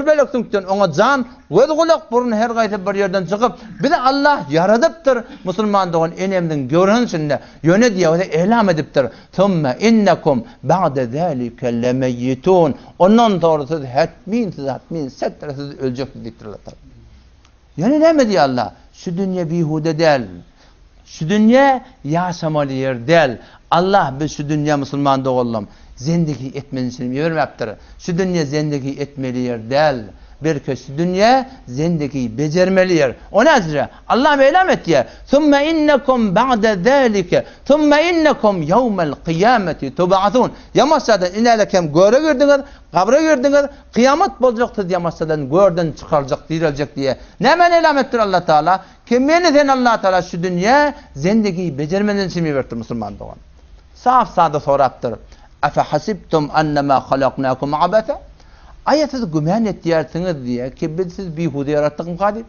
bölek sünkten ona can we gulak burun her gaýta bir yerden çykyp bir de Allah yaradypdyr musulman dogan enemden görün içinde yöne diýe elam edipdir. Thumma innakum ba'da zalika lamayyitun. Ondan sonra siz hatmin siz ölecek diktirler. Yani näme diýär Allah? Şu dünýä bihude del. Şu dünýä ýaşamaly yer del. Allah biz şu dünýä musulman dogallam. zendigi etmesini vermeptir. Şu dünya zendigi etmeli yer değil. Belki şu dünya zendigi becermeli yer. O nezre Allah meylam etti. Thumma innakum ba'da zalika thumma innakum yawmal kıyameti tub'atun. Yamasadan inelekem göre girdiniz, kabre girdiniz, kıyamet bolacaktır yamasadan görden çıkaracak, dirilecek diye. Ne men elam ettir Allah Teala? Kimmeniden Allah Teala şu dünya zendigi becermeden simi verdi Müslüman doğan. Saf sade soraptır. Afa hasibtum annama halaqnakum abata? Ayetiz gümen ettiyersiniz diye ki biz siz bihude yarattık mı kadir?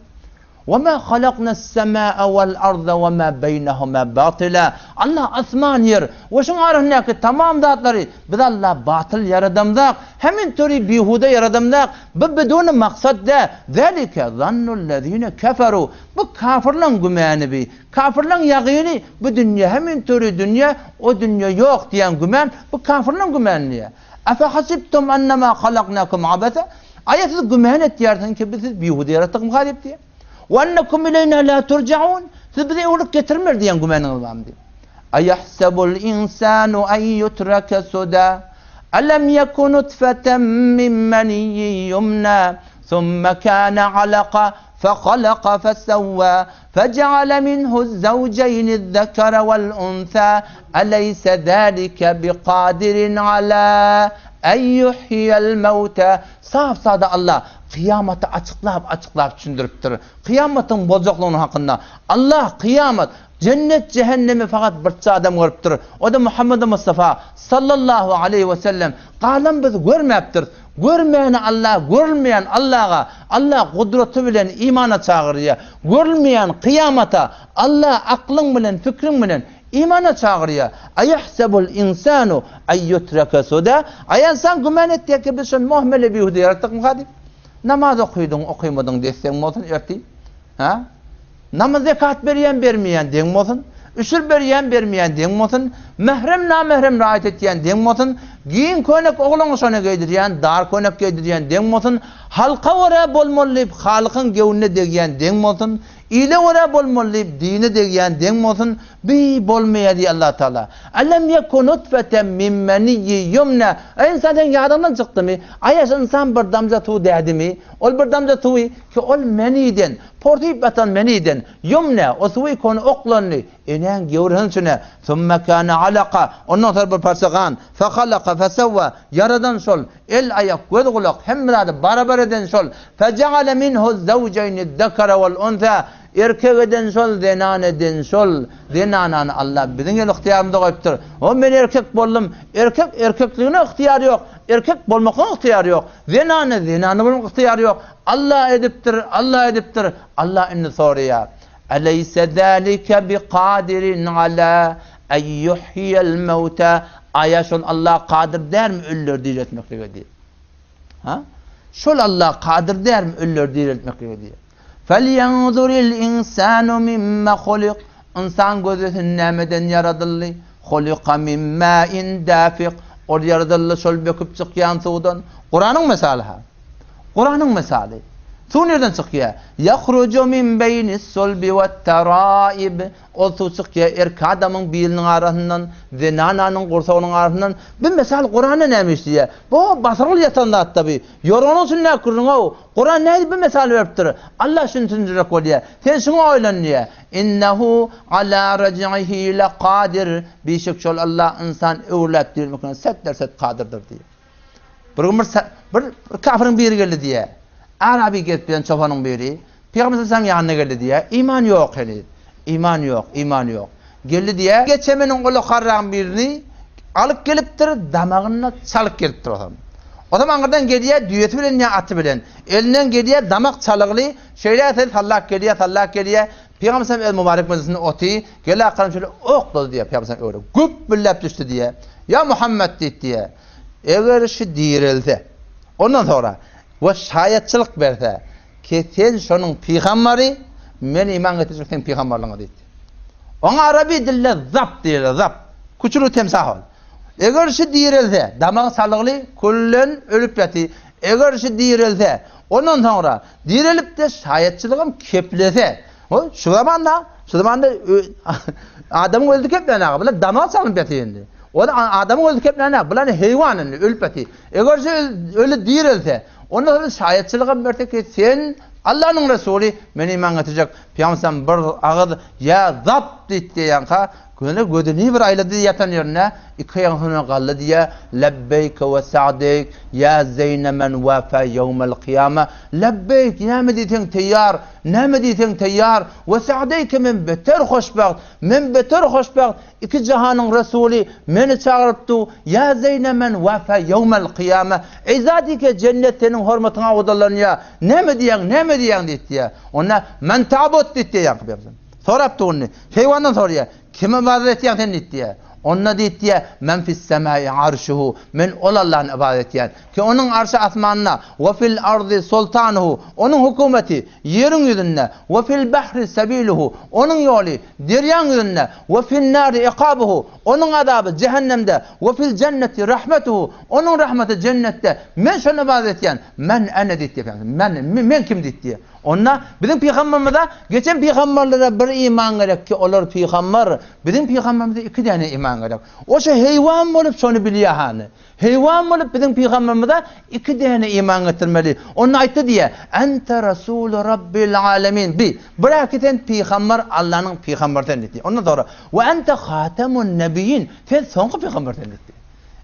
وَمَا خَلَقْنَا السَّمَاءَ وَالْأَرْضَ وَمَا بَيْنَهُمَا بَاطِلًا. Allah asman yer. Ve şun arasındaki tamam zatları biz Allah batıl yaradımdak. Hemen türü bihude yaradımdak. Bu bedun maksat da. ذَلِكَ ظَنُّ الَّذ۪ينَ كَفَرُوا. Bu kafirlan gümanı bi. Kafirlan yaqini bu dünya hemen türü dünya o dünya yok diyen güman bu kafirlan gümanı ya. Afa hasibtum annama halaqnakum abata? Ayetiz güman ettiyersiniz ki biz siz bihude yarattık mı kadir diye. وَاَنَّكُمْ اِلَيْنَا لَا تُرْجَعُونَ. Siz bize uğurluk getirmir diyen gümanınız var mı diyor. اَيَحْسَبُ الْاِنْسَانُ اَنْ يُتْرَكَ سُدَى أَلَمْ يَكُنْ نُطْفَةً مِّن مَّنِيٍّ يُمْنَى ثُمَّ كَانَ عَلَقَةً فَخَلَقَ فَسَوَّى فَجَعَلَ مِنْهُ الزَّوْجَيْنِ الذَّكَرَ وَالْأُنْثَى أَلَيْسَ ذَلِكَ بِقَادِرٍ عَلَى اَنْ يُحْيِيَ الْمَوْتَى. Saf sade Allah kıyameti açıklayıp düşündürüptür. Kıyametin bozukluğunun hakkında. Allah kıyamet, cennet, cehennemi fakat bir adam görüptür. O da Muhammed Mustafa sallallahu aleyhi ve sellem. Kalan biz görmeyiptir. Görmeyen Allah, görmeyen Allah'a, Allah kudreti bilen imana çağırıyor. Görmeyen kıyamata, Allah aklın bilen, fikrin bilen imana çağırıyor. Ayahsebul insanu ayyutraka suda. Ay insan güman etti ki biz şun muhmele bihude yarattık mı kadir? Namaz okuydun, okuymadın desen mi olsun erti? Ha? Namaz zekat veriyen vermeyen den mi olsun? Üsür veriyen vermeyen den mi olsun? Mehrem namehrem rahat ettiyen den mi olsun? Giyin konak oğlan sonra giydiriyen, dar konak giydiriyen den mi olsun? Halka vara bolmollayıp halkın gevunne degiyen den mi olsun? İle vara bolmollayıp dini degiyen den mi olsun? Bir bolmaya diye Allah Teala. Alem yekun nutfeten min meniyyi yumna. İnsanın yadından çıktı mı? Ayas insan bir damza tuğ derdi mi? Ol bir damza tuğ ki ol meniden, portayıp batan meniden yumna o tuğ konu oklanlı. İnen gevurhan süne. Thumme kâne alaka. Ondan sonra bir parçakan. Fehalaka fesevva. Yaradan sol. El ayak göz kulak. Hemradı barabar eden sol. Feceale minhu zavceyni zekara vel untha. Erkekeden sol, denaneden sol. Denanan Allah bizim el ihtiyarımda koyuptur. O ben erkek boldum. Erkekliğine ihtiyarı yok. Erkek bolmakın ihtiyarı yok. Denanı bulmak ihtiyarı yok. Allah ediptir. Allah inni soruya. Aleyse zâlike biqadirin alâ en yuhyiyel mevtâ. Aya şol Allah kadir der mi ölüler diriltmekle diye. Ha? Şol Allah kadir der mi ölüler diriltmekle diye. فَلْيَنْظُرِ الْاِنْسَانُ مِمَّ خُلِقْ. İnsan gözü nemeden yaradıllı. خُلِقَ مِنْ مَاءٍ دَافِقٍ. O yaradıllı şol böküp çıkyan sudan. Kur'an'ın misali ha. Kur'an'ın misali. Su nereden çıkıyor? يَخْرُجُ مِنْ بَيْنِ الصُّلْبِ وَالتَّرَائِبِ. O su çıkıyor erkek adamın birinin arasından, zinananın kursağının arasından. Bir misal Kur'an'ı neymiş diye. Bu basarıl yatanlar tabi. Yorunun sünnet kurun o. Kur'an neydi bir misal veriptir. Allah şunu tündürek oluyor. Sen şunu oylan diye. İnnehu ala rac'ihi laqadir. Bir şekşol Allah insan evlat diyor. Set derset kadirdir diye. Bir kafirin biri geldi diye. Arabi getbilen çobanın biri. Peygamber sallallahu yanına geldi diye. İman yok henüz. İman yok. Geldi diye. Geçemenin kolu karran birini alıp geliptir. Damağına çalıp geliptir o zaman. O zaman oradan geliye düyeti bilen ya atı bilen. Elinden geliye damak çalıklı. Şöyle atı sallak geliye. Peygamber sallallahu mübarek meclisinde oti. Gele akalım şöyle okladı diye. Peygamber sallallahu öyle. Güp billep düştü diye. Ya Muhammed diye. Eğer işi dirildi. Ondan sonra ve şayetçilik verse ki sen şunun peygamberi men iman eteceksin peygamberliğine dedi. Ona Arabi dille zap diyor zap. Küçülü temsah ol. Eğer şu dirilse damağın sağlıklı kullen ölüp yatı. Eğer şu dirilse ondan sonra dirilip de şayetçiliğim keplese. O şu zamanda adamın öldü keplen ağa. Böyle damağı sağlıp yatı şimdi. O da adamın özü keplene, bulan heyvanın ülpeti. Eğer öyle dirilse, ondan sonra şayetçılığa mörtek ki sen Allah'ın Resulü beni iman edecek. Peygamber bir ağız ya zat diyen gödünü bir ayladı yatan yerine iki yanına kaldı diye lebbeyk ve sa'deyk ya zeynemen vafa yevmel kıyame lebbeyk ne diyeceksin teyyar ne diyeceksin teyyar ve sa'deyk men beter hoşbagt iki cihanın Resulü beni çağırıptı ya zeynemen vafa yevmel kıyame izadike cennetinin hürmetine odalarına ne diyen diye ona men tabut diye soraptı onu hayvandan soruyor kime ibadet ediyen diye. Onunla diye men fis semai arşuhu men Allah'ın ibadet ediyen ki onun arşı asmanına ve fil ardı sultanuhu onun hükümeti yerin yüzünde ve fil bahri sebiluhu onun yolu deryan yüzünde ve fil nari ikabuhu onun azabı cehennemde ve fil cenneti rahmetuhu onun rahmeti cennette men şunu ibadet ediyen men ene diye men kim diye. Onna bizim peygamberimize geçen peygamberlere bir iman gerek ki olur peygamber bizim peygamberimize iki tane iman gerek. O şey hayvan olup şunu biliyor hani. Hayvan olup bizim peygamberimize iki tane iman getirmeli. Onun ayıttı diye ente Resulü Rabbil Alemin bi bırakın peygamber Allah'ın peygamberden dedi. Ondan sonra ve ente hatemun nebiyyin sen son peygamberden dedi.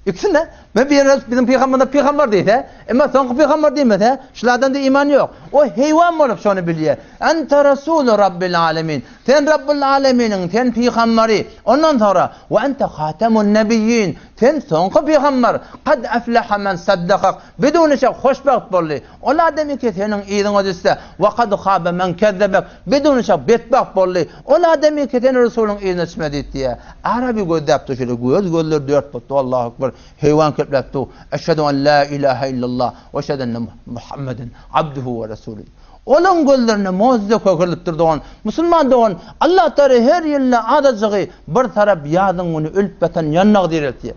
İkisinde ben bizim peygamber değil ama son peygamber değil mi? Şulardan da iman yok. O hayvan olup şunu biliyor. Ente Resulü Rabbil Alemin. Sen Rabbil Alemin'in sen peygamberi. Ondan sonra ve ente hatemun nebiyyin. Sen son peygamber. Kad aflaha men saddakak. Bidun şek hoşbakt bollu. Ola demek ki senin iyiliğin ödüste. Ve kad khabe men kezzebek. Bidun şek betbak bollu. Ola demek ki senin Resulün iyiliğini etmedi diye. Arabi gözdepti şöyle gözler dört buttu. Allahu Ekber. Hayvan keplettu. Eşhedü en la ilahe illallah. Ve eşhedü enne Muhammeden abduhu ve resulü. Onun gözlerine mucize kökülüp durduğun, Müslüman doğun, Allah tarafı her yılda adacağı bir taraf yadın onu ülpeten yannak diriltiye,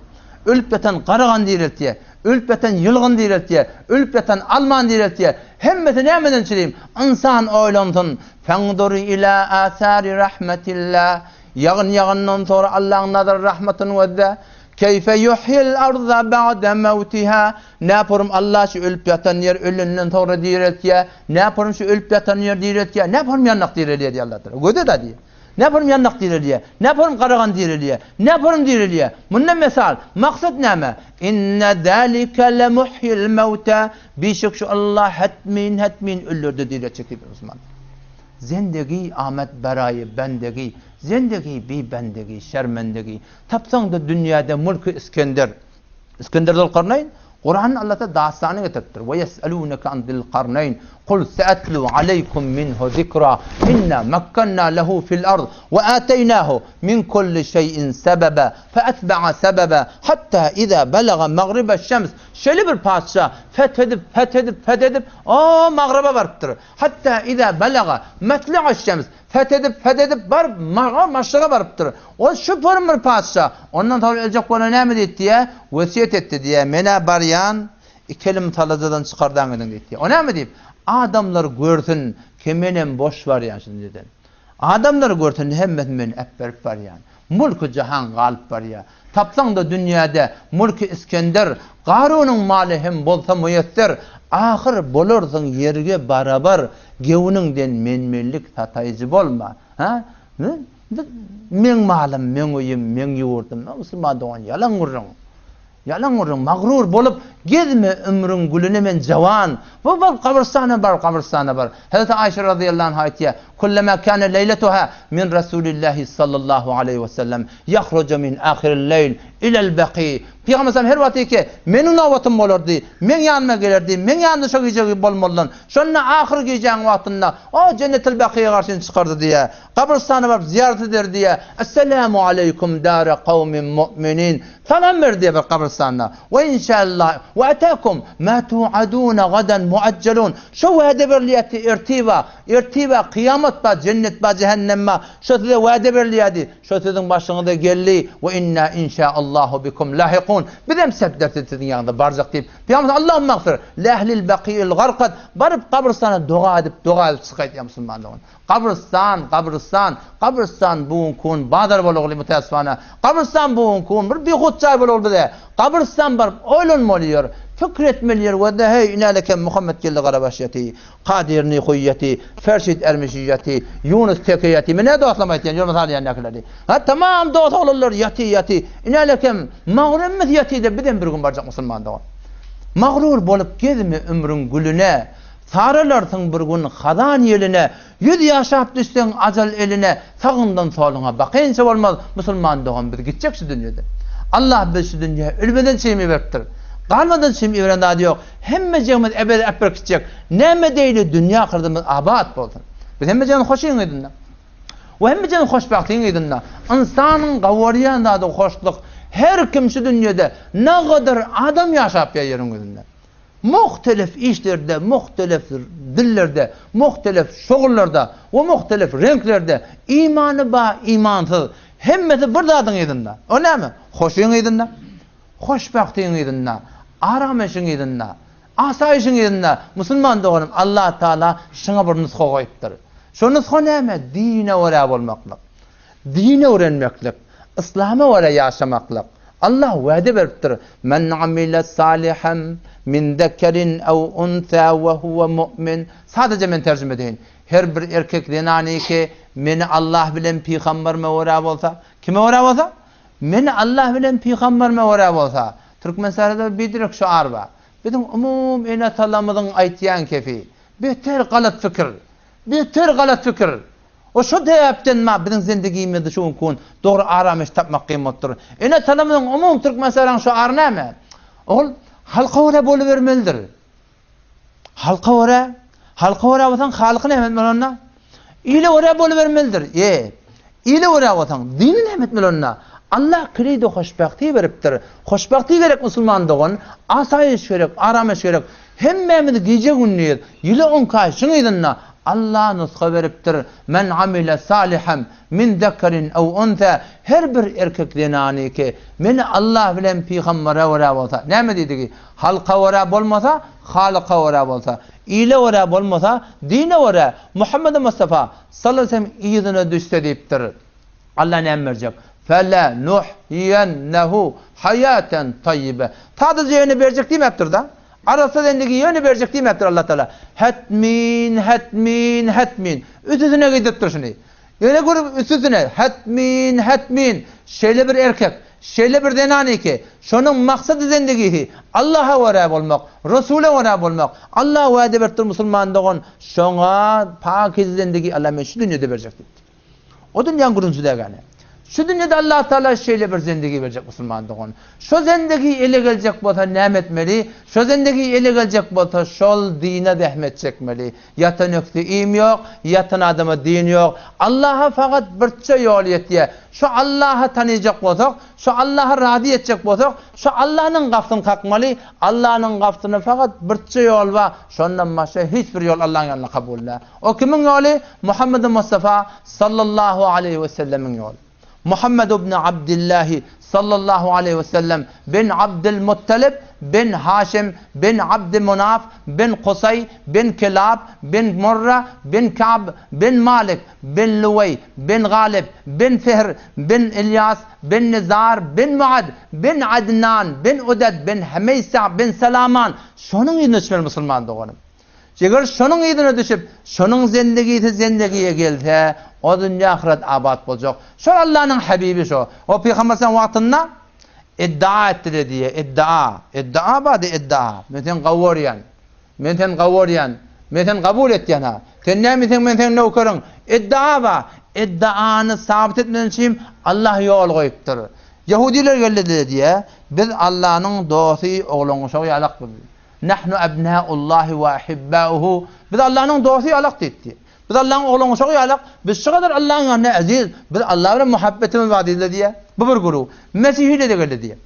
ülpeten qarağan diriltiye, ülpeten yılgın diriltiye, ülpeten alman diriltiye, hemmeti neyemeden çireyim, insan oylandın, fengduru ila asari rahmetillah, yağından sonra Allah'ın nazar rahmetini vedde, keyfe yuhyil arda ba'de mevtiha ne yaparım Allah şu ölüp yatan yer ölünden sonra diriltiye ne yaparım şu ölüp yatan yer diriltiye ne yaparım yannak diriltiye diye Allah Teala göde de diye ne yaparım yannak diriltiye ne yaparım qarağan diriltiye ne yaparım diriltiye bundan misal maksat neme inne zalike le muhyil mevta bişik şu Allah hatmin ölürdü diriltiye Osman zindagi Ahmet Berayı bendegi zindagi bi bendegi şermendegi tapsan da dünyada mülkü İskender Zülkarneyn Kur'an Allah'ta dastanı getirtir ve yes'alûneke an Zülkarneyn kul se'etlu aleykum minhu zikra inna mekkanna lehu fil ard ve ateynahu min kulli şeyin sebebe feetbe'a sebebe hatta iza belaga mağribe şems şöyle bir padişah fethedip o mağribe varıptır hatta iza belaga metli'a şems fethedip var maşrağa varıptır. O şu bir padişah. Ondan sonra ölecek bana ne mi dedi diye vasiyet etti diye. Mena baryan ikelim talazadan çıkardan edin dedi diye. O ne mi deyip? Adamlar görsün kemenem boş var yani şimdi dedi. Adamlar görsün hemmet men ebberip var yani. Mulku cihan galip var ya. Tapsan da dünyada mulku İskender Qarun'un mali hem bolsa müyesser ahir bolursun yerge barabar gevuningden menmenlik satayıcı bolma ha men malım men oyum men yurtum Müslüman doğan yalan vurun mağrur bolup gezme ömrün gülüne men cavan bu kabristana bar Hazreti Ayşe radıyallahu anha aytiye kullama kana leyletuha min Resulillah sallallahu aleyhi ve sellem yahrucu min ahiril leyl ila'l baqi Peygamber her vakti ki menin avatim bolurdu men yanıma gelirdi men yanında çok gece bolmadan şonna ahir gecen vaktinde o cennetil baqiye karşın çıkardı diye kabristana bar ziyaret eder diye esselamu aleykum dar kavmin mu'minin salam ver diye bir kabristana ve inşallah ve atakum ma tu'adun gadan muajjalun şu vade berliyati irtiba kıyamet ba cennet ba cehennem ba şu size vade berliyadi şu sizin başınıza gelli ve inna inşaallah bikum lahiqun yusafun. Bidem sebdert ettiğin yanında barzak deyip. Peygamber Allah'ım mağfir. Lehlil baqiyil garqat. Barıp kabristana dua edip çıkayt ya Müslümanlığın. Kabristan buğun kun badar boluğlu müteessifana. Kabristan buğun kun bir hutçay boluğlu de. Kabristan barıp oylunmalıyor. Fikretmeliyor ve de hey inaleke Muhammed geldi garabaşyati, Kadirni huyyati, Ferşid ermişiyati, Yunus tekiyati. Ne doğatlamaydı yani yorumlar yani nakilleri. Ha tamam doğat olurlar yati. İnaleke mağrur yati de birden bir gün barcak Müslüman da. Mağrur bolup gezme ömrün gülüne. Sarılarsın bir gün hadan yeline, 100 yaşap düşsen acal eline, sağından soluna bakınca olmaz Müslüman doğan bir gidecek şu dünyada. Allah biz şu dünyaya ölmeden şeyimi veriptir. Kalmadan şeyimi veren daha yok. Hemme cemiyet ebedi ekber gidecek. Neme değil dünya kırdığımız abat bolsun. Biz hemme cemiyet hoşun edinler. Ve hemme cemiyet hoşbahtın edinler. İnsanın kavariyan da hoşluk. Her kim şu dünyada ne kadar adam yaşap ya yerin edinler. Muhtelif işlerde, muhtelif dillerde, muhtelif şoğullarda ve muhtelif renklerde imanı ba imansız hemmeti bir dadın edinler. O ne mi? Hoşun edinler. Hoşbahtın edinler. Arameşin edinler. Asayişin edinler. Müslüman doğanım Allah Teala şuna bir nüsha koyuptur. Şu nüsha ne mi? Dine oraya olmaklık. Dine öğrenmeklik. İslam'a oraya yaşamaklık. Allah vaade veriptir. Men amile salihan min zekerin ev unsa ve huve mu'min. Sadece men tercüme edeyim. Her bir erkek denani ki meni Allah bilen peygamberime uğrab olsa. Kime uğrab olsa? Meni Allah bilen peygamberime uğrab olsa. Türkmenistan'da bir direk şu arba. Bizim umum ene talamızın aytiyan kefi. Beter galat fikir. O şu deyapten ma bizim zindagimizde şu kun doğru aramış tapmak kıymettir. Ene talamızın umum Türkmenistan'ın şu arna mı? Ol halka ora boluvermelidir. Halka ora vatan halkın hemet melonna. İle ora boluvermelidir. İle ora vatan dinin hemet melonna. Allah kredi hoşbahti veriptir. Hoşbahti gerek Müslümanlığın asayiş gerek, aramış gerek. Hemmemiz gece günlüyüz. Yılı 10 kay şunu edinna. Allah nusha veriptir. Men amile salihan min zekerin ev unsa. Her bir erkek denani ki meni Allah bilen peygambere uğrab olsa. Ne mi dedi ki? Halka uğrab olmasa, halka uğrab olsa. İle uğrab olmasa, dine uğrab. Muhammed Mustafa sallallahu aleyhi ve sellem iyidine düşse deyiptir. Allah ne emredecek? Fele nuhyiyennehu hayaten tayyibe. Sadece yönü verecek değil mi heptir da? Arası dendeki yönü verecek değil mi heptir Allah Teala? Hetmin. Üstüne gidiptir şunu. Yöne grup üstüne. Hetmin. Şeyle bir erkek. Şeyle bir denani ki. Şunun maksadı dendeki. Allah'a varab olmak. Resul'e varab olmak. Allah'a vaade vertir Müslümanlığın. Şuna pakiz dendeki Allah meşhur dünyada verecek. O dünyanın kuruncuda yani. Şu dünyada Allah Teala şeyle bir zindagi verecek Müslümanlığın. Şu zindagi ele gelecek bolsa ne etmeli? Şu zindagi ele gelecek bolsa şol dine rahmet çekmeli. Yatan öktüğüm yok, yatan adama din yok. Allah'a fakat bir yol yetiye. Şu Allah'a tanıyacak bolsak, şu Allah'a razı edecek bolsak, şu Allah'ın gaftını kalkmalı. Allah'ın gaftını fakat bir yol var. Şondan başka hiçbir yol Allah'ın yanına kabul etmez. O kimin yolu? Muhammed Mustafa sallallahu aleyhi ve sellemin yolu. Muhammed ibn Abdullah sallallahu aleyhi ve sellem bin Abdülmuttalib bin Haşim bin Abdümunaf bin Kusay bin Kilab bin Murra bin Ka'b bin Malik bin Luway bin Galib bin Fihr bin İlyas bin Nizar bin Muad bin Adnan bin Udad bin Hameysa bin Salaman. Şunun yine düşmeli Müslüman doğanım. Eğer şunun yedine düşüp, şunun zendegiye gelse, o dünya ahiret abat olacak. Şu Allah'ın Habibi şu. O Peygamber sen vaktinde iddia etti diye, iddia badı iddia. Meten kabul et yana. Sen ne meten ne okurun? İddia var. İddianı sabit etmeden için Allah yol koyuptur. Yahudiler geldi diye, biz Allah'ın dostu oğlunu şu yalak buldu. Nahnu abnaullahi ve ahibbauhu. Biz Allah'ın doğrusu alak etti. Biz Allah'ın oğlunu çok alak. Biz şu kadar Allah'ın yanına aziz. Biz Allah'ın muhabbetimiz vaadiyle diye. Bu bir grup. Mesih'le de geldi diye.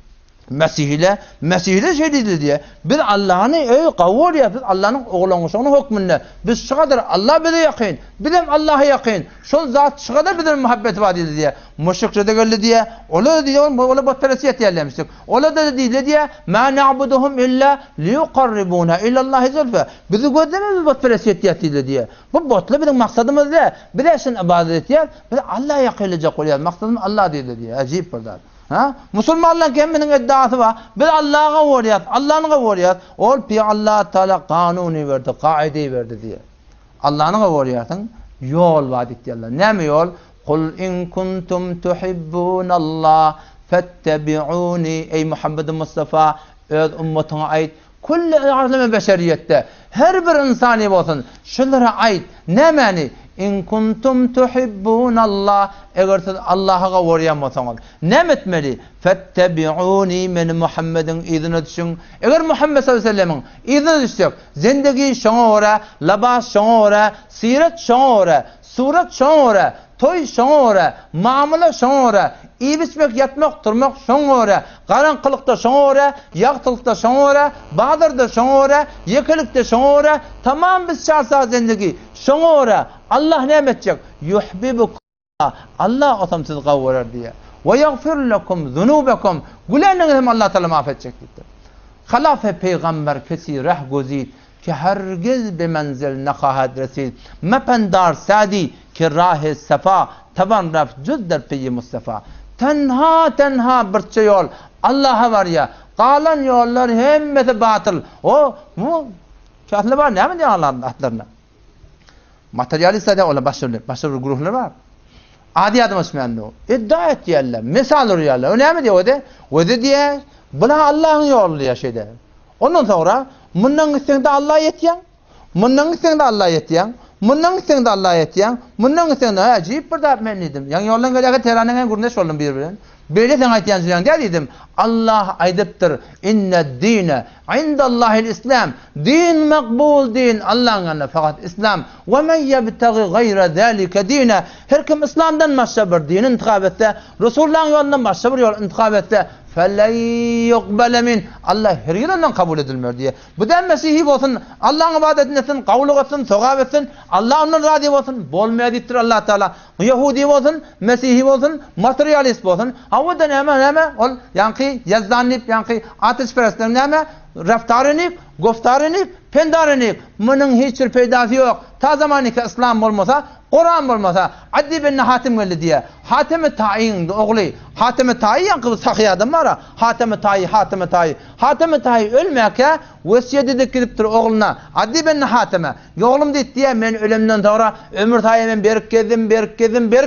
Mesih'le şey dedi diye. Biz Allah'ını kavur ya, biz Allah'ın oğlanışını hükmünde. Biz şu kadar Allah bize yakın. Bizim Allah'a yakın. Şu zat şu kadar bizim muhabbet var dedi diye. Müşrikçe de geldi diye. Ola da diyor, ola batperestiyet yerlemiştik. Ola da dedi diye. Ma na'buduhum illa liyuqarribuna ilallahi zulfe. Bizi gözlememiz batperestiyet dedi diye. Bu botla bizim maksadımız ne? Bir de şimdi ibadet yer. Bir de Allah'a yakınlayacak oluyor. Maksadımız Allah dedi diye. Acayip burada. Ha? Müslümanlar kendinin iddiası var. Biz Allah'a varıyat, Allah'ın varıyat. Ol pi Allah Teala kanunu verdi, kaideyi verdi diye. Allah'ın varıyatın yol vadik diyorlar. Ne mi yol? Kul in kuntum tuhibbunallah fettebi'uni. Ey Muhammed Mustafa, öz ümmetine ait kulli alemi beşeriyette her bir insani olsun şunlara ait ne mani? İn kuntum tuhibbunallah, eğer siz Allah'a varıyamazsanız ne etmeli? Fettebi'uni, men Muhammed'in izine düşün. Eğer Muhammed sallallahu aleyhi ve sellem'in izine düşsek, zindagi şoňa ora, labas şoňa ora, siret şoňa ora, suret şoňa ora, toy şoňa ora, muamele şoňa ora, İbismek, yatmak, turmak şoňa ora, garanqylykda şoňa ora, ýagtylykda şoňa ora, bagdyrda şoňa ora, yekelikde şoňa ora, tamam biz şarsa zindagi şoňa ora. Allah ne etjek? Yuhibbukum. Allah otam siz gawwarar diye. Ve yaghfir lekum zunubakum. Güleniniz Allah Teala maaf edecek dedi. Halafe peygamber kesireh gözid ki hergiz bir menzil nekahat resid. Mependar sadi ki rah-ı sefa taban raf cüzdür peyyi Mustafa. Tenha bir yol Allah'a var ya. Kalan yollar hemmeti batıl. O bu şahlı var ne mi diye Allah'ın atlarına? Materyalist de ola başarılı gruplar var. Adi adam ismeyenli o. İddia et diyorlar. Misal oluyorlar. O ne mi diyor o de? O de diye buna Allah'ın yolu ya şeyde. Ondan sonra bundan istediğinde Allah'a yetiyen. Bundan istediğinde Allah'a yetiyen. Bundan istediğinde Allah'a yetiyen. Bundan istediğinde acayip bir da ben dedim. Yani yoldan gelecek Tehran'ın gurneş oldum birbirine. Böyle sen ayet yansıyan diye dedim. Allah aydıptır. İnne dine indallahil İslam. Din makbul din. Allah'ın yanında fakat İslam. Ve men yebtagi gayre zâlike dine. Her kim İslam'dan başka bir din intikab etse, Resulullah'ın yolundan başka bir yol intikab etse, فَلَنْ يُقْبَلَ مِنْ Allah her yerinden kabul edilmiyor diye. Bu da Mesih'i olsun, Allah'ın ibadetini etsin, kavluk etsin, sokab etsin, Allah onun razı olsun, bolmaya dittir Allah Teala. Yahudi olsun, Mesih'i olsun, materyalist olsun. Ha da neme, ol yankı, yazdannip, yankı, ateşperestler neme, raftarınik, goftarınik, pendarinik. Bunun hiçbir peydası yok. Ta zamaniki İslam olmasa, Kur'an olmasa, Addi bin Hatim geldi diye. Hatem-i Tayin oğlu. Hatem-i Tayin yankı sahiy adam var. Hatem-i Tayin ölmeyke vesiyet edip gidiptir oğluna. Addi bin Hatem'e. Oğlum dedi diye men ölümden sonra ömür tayimen berk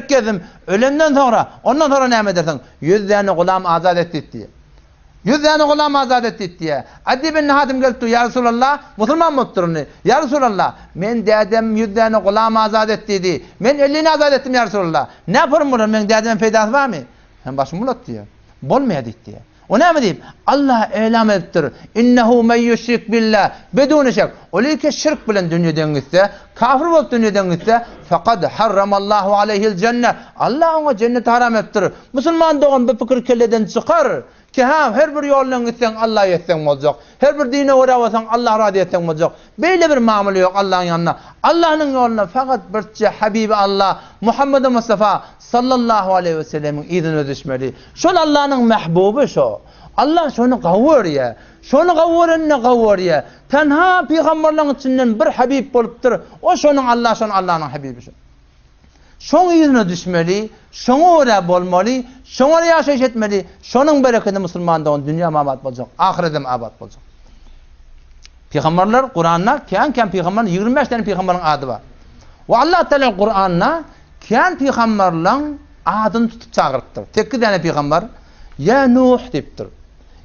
gezdim. Ölümden sonra ondan sonra ne edersin? 100 tane gulam azat etti diye. 100 tane gulam azat etti diye. Addi bin Hatem geldi ya Resulallah, Müslüman mutturunu. Ya Resulallah, men dedem 100 tane gulam azat etti. Men 50'ni azat ettim ya Resulallah. Ne yaparım bunu? Men dedemin faydası var mı? Hem başım bulat diyor. Bolmaya diye. O ne mi diyeyim? Allah eylem ettir. İnnehu men yüşrik billah. Bedûne şirk. Oleyke şirk bilen dünyadan gitse, kafir olup dünyadan gitse, fakat harramallahu aleyhil cennet. Allah ona cenneti haram ettir. Müslüman doğan bir fikir kelleden çıkar. Ki her bir yoldan gitsen Allah yetsen olacak. Her bir dine uğravasan Allah razı etsen olacak. Böyle bir mamule yok Allah'ın yanına. Allah'ın yoluna fakat bir Habibi Allah, Muhammed Mustafa sallallahu aleyhi ve sellemin izine düşmeli. Şol Allah'ın mehbubu şu. Allah şunu kavur ya. Şunu kavur ya. Tenha peygamberlerin içinden bir Habib boluptur. O şunun Allah'ın Habibi şu. Şoň ýüzüne düşmeli, şoňa öre bolmaly, şoňa ýaşaş etmeli, şonuň bereketi musulmandaň dünýä mabat boljak, ahiretem abat boljak. Peygamberler Kur'an'na kän peygamberlerin 25 tane peygamberlerin adı var. Ve Allah Teala Kur'an'na kän peygamberlerin adyny tutup çagyrypdyr. 8 tane peygamber ya Nuh dipdir.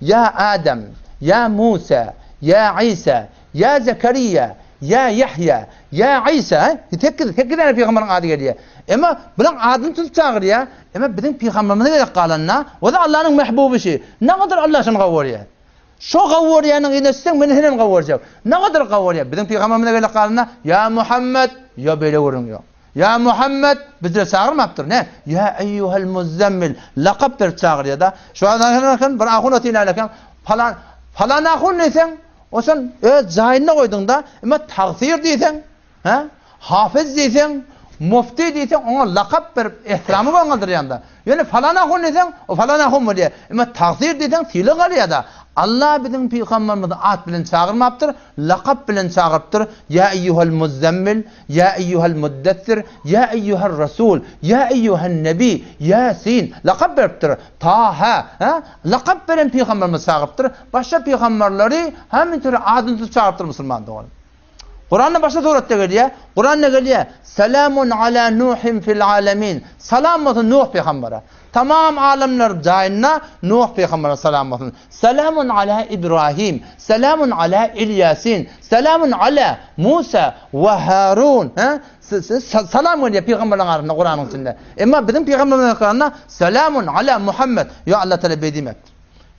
Ya Adem, ya Musa, ya İsa, ya Zekeriya, ya Yahya, ya İsa. Tek tane peygamberin adı geliyor. Ama bilen adını tutup çağırıyor. Ama bizim peygamberimize göre kalanına, o da Allah'ın mehbubu şey. Ne kadar Allah şunu kavuruyor. Şu kavuryanın inesinden beni hemen kavuracak. Ne kadar kavuruyor. Bizim peygamberimize göre kalanına, ya Muhammed, ya böyle görünüyor. Ya Muhammed bizde çağırmaptır. Ne? Ya eyyuhel muzammil laqab bir çağır ya da. Şu an bir ahun otiylakan falan ahun nesen? O sen zahirine koydun da ama tağsir diysen, ha? Hafiz diysen, mufti diysen ona laqab bir ihtiramı koyuldur yanda. Yani falan ahun nesen? O falan ahun mu diye. Ama tağsir diysen fiili ya da. Allah bizim peygamberimizni at bilen çağırmaptır, laqab bilen çağırıptır. Ya eyyuhel muzammil, ya eyyuhel muddessir, ya eyyuhel rasul, ya eyyuhel nebi, Yasin. Laqab beriptir. Taha, ha? Laqab bilen peygamberimiz çağırıptır. Başka peygamberleri hem türlü adını çağırıptır Müslüman doğru. Kur'an'da başka surette geliyor. Kur'an'da geliyor. Selamun ala Nuhin fil alamin. Salam olsun Nuh peygambere. Tamam alemler cahilna Nuh peygambere selam olsun. Selamun ala İbrahim. Selamun ala İlyasin. Selamun ala Musa ve Harun. Salam geliyor peygamberlerin arasında Kur'an'ın içinde. Ama bizim peygamberlerin arasında selamun ala Muhammed. Ya Allah Teala bedimek.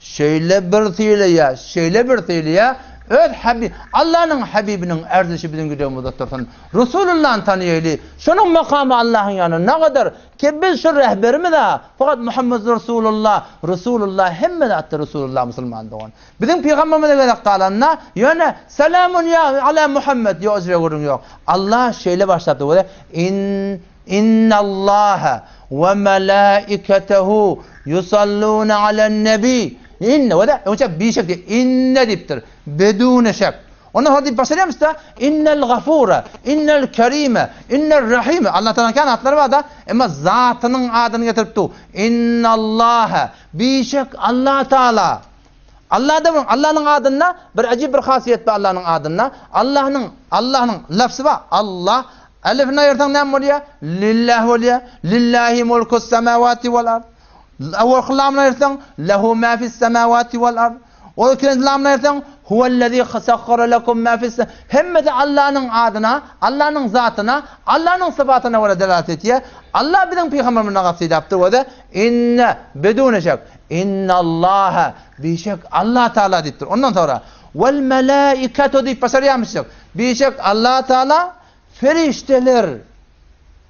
Şöyle bir fiiliye, şöyle bir fiiliye. Öz Habib, Allah'ın Habibinin erzişi bizim güdümüzde dursun. Resulullah'ın tanıyeli. Şunun makamı Allah'ın yanında ne kadar ki biz şu rehberimiz de fakat Muhammed Resulullah hem de attı Resulullah Müslüman doğan. Bizim peygamberimize göre kalanına yani selamun ya ala Muhammed ya özre görün yok. Allah şeyle başlattı böyle innallaha ve melaiketehu yusalluna alen nebi. İnne ve de önce bir şekilde inne diptir. Bedune şek. Ondan sonra deyip başlayalım işte. İnnel gafura, innel kerime, innel rahime. Allah Teala'nın kendi adları var da ama zatının adını getirip du. İnnallâhe. Bir şek Allah Teala. Allah'ın adına bir acib bir hasiyet var Allah'ın adına. Allah'ın lafzı var. Allah. Elif'ine ayırtan ne oluyor? Lillah oluyor. Lillahi mulkus semavati vel ard. Awal kelamına ayırtan lehu ma fis semavati vel ard. O kelamına ayırtan huvellezî sakhkhara lekum ma fis. Hemme de Allah'ın adına, Allah'ın zatına, Allah'ın sıfatına göre delalet ediyor. Allah bizim peygamberimize kaside yaptı ve de inne bedune şek. İnnallâhe bir şek Allah Teala dittir. Ondan sonra vel melâiketu deyip başarıyamıştık. Bir şek Allah Teala ferişteler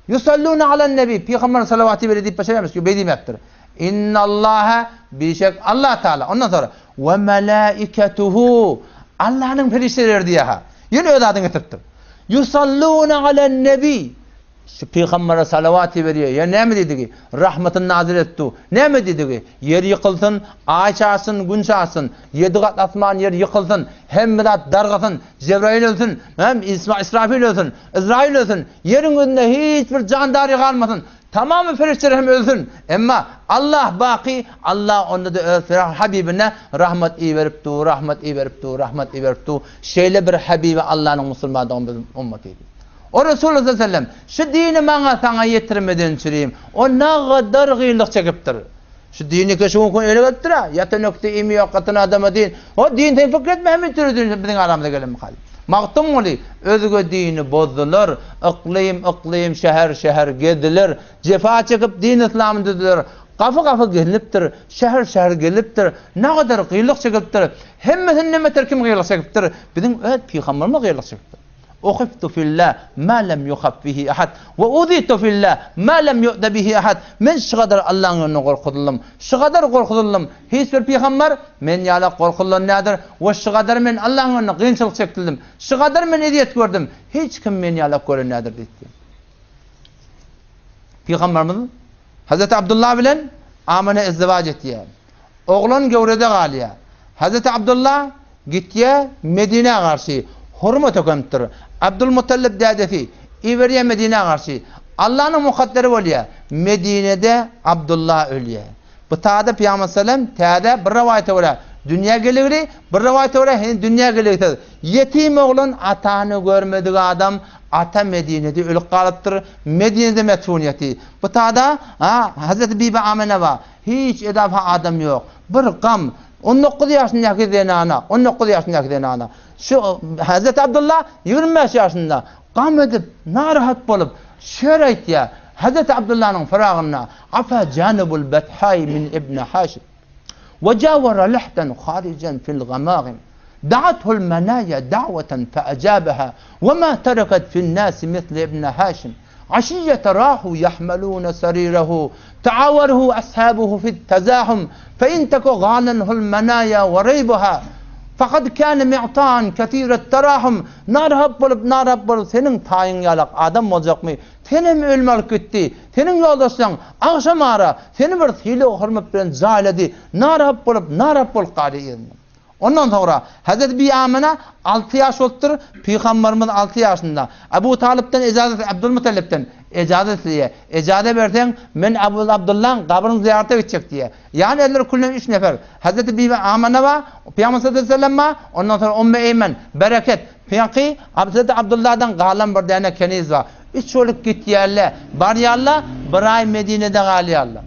yusallûne alen nebi. Peygamber salavatı böyle deyip başarıyamıştık. Bedim yaptır. İnnallâhe bir şek Allah Teala. Ondan sonra ve melâiketuhu Allah'ın ferişteleri diye ha. Yine öyle adını getirttir. Yusallûne alen nebi. Şu Peygamber'e salavatı veriyor. Ya ne mi dedi ki? Rahmetini nazil etti. Ne mi dedi ki? Yer yıkılsın, ay çağırsın, gün çağırsın. 7 kat asman yer yıkılsın. Hem midat dargasın. Cebrail ölsün. Hem İsrafil ölsün. İsrail ölsün. Yerin önünde hiçbir candari kalmasın. Tamamı ferişteler hem ölsün. Ama Allah baki, Allah onda da ölsün. Habibine rahmet iyi verip du, rahmet iyi verip du, rahmet iyi verip du. Şeyle bir Habibi Allah'ın Müslüman'dan ümmetiydi. O Resulullah sallallahu aleyhi ve sellem şu dini bana sana yetirmeden çüreyim. O ne kadar gıylık çekiptir. Şu dini keşfun kun öyle götür ha. Yetenekte imi yok katına adama din. O din ten fikret Mehmet türü bizim aramızda gelin mi kaldı. Maqtum oli özgü dini bozdular. Iqlim şehir gedilir. Cefa çekip din İslam'ı dediler. Kafa geliptir. Şehir geliptir. Ne kadar gıylık çekiptir. Hemmesinin nemetir kim gıylık çekiptir. Bizim peygamberimiz gıylık çekiptir. أخفت في الله ما لم يخف به أحد وأوذيت في الله ما لم يؤذ به أحد من şkadar Allah'ın korkuldum şkadar korkuldum hiçbir peygamber men yala korkulan nedir ve şkadar men Allah'ın kıyınçılık çektim şkadar men eziyet gördüm hiç kim men yala gören nedir dedi Peygamberimiz Hazreti Abdullah bilen Amine izdivac etti oğlan gövrede galiya Hazreti Abdullah gitti Medine karşı hürmet ökemtir. Abdülmuttalib dedesi İveriye Medine karşı Allah'ın mukadderi oluyor. Medine'de Abdullah ölüyor. Bu taada Peygamber sallam taada bir rivayete var. Dünya geliyor, bir rivayete var. Dünya geliyor. Yetim oğlan atanı görmediği adam ata Medine'de ölüp kalıptır. Medine'de metfuniyeti. Bu taada Hazreti Bibi Amine var. Hiç edafa adam yok. Bir gam 19 yaşındaki denana, 19 yaşındaki denana. Şu Hazreti Abdullah 25 yaşında gam edip narahat bolup şöyle aytdı ya Hazreti Abdullah'ın farağına afa canibul bethai min ibn Haşim ve cavara lihten kharican fil gamagim دعته المنايا دعوة فأجابها وما تركت في الناس مثل ابن هاشم عشية راح يحملون سريره تعاوره أصحابه في التزاحم فإن تكو غالنه المنايا وريبها فقد كان معطان كثير التراحم narhab bolup senin tayin yalak adam olacak mı? Senin ölmek gitti. Senin yoldaşsan akşam ara seni bir hile hürmet bilen zaledi. Narhab bolup qadiyin. Ondan sonra Hazreti bir amına 6 yaş oldur. Peygamberimiz 6 yaşında. Ebu Talip'ten icazet Abdülmuttalip'ten icazet diye. İcazet versen men Abdullah'ın kabrını ziyarete gidecek diye. Yani eller kullen 3 nefer. Hazreti bir amına var. Peygamber sallallahu aleyhi ve sellem var. Ondan sonra Ümmü Eymen bereket. Peygamber Hazreti Abdullah'dan galan bir tane keniz var. 3 çocuk gitti yerle. Bar yalla bir ay Medine'de galiyalla.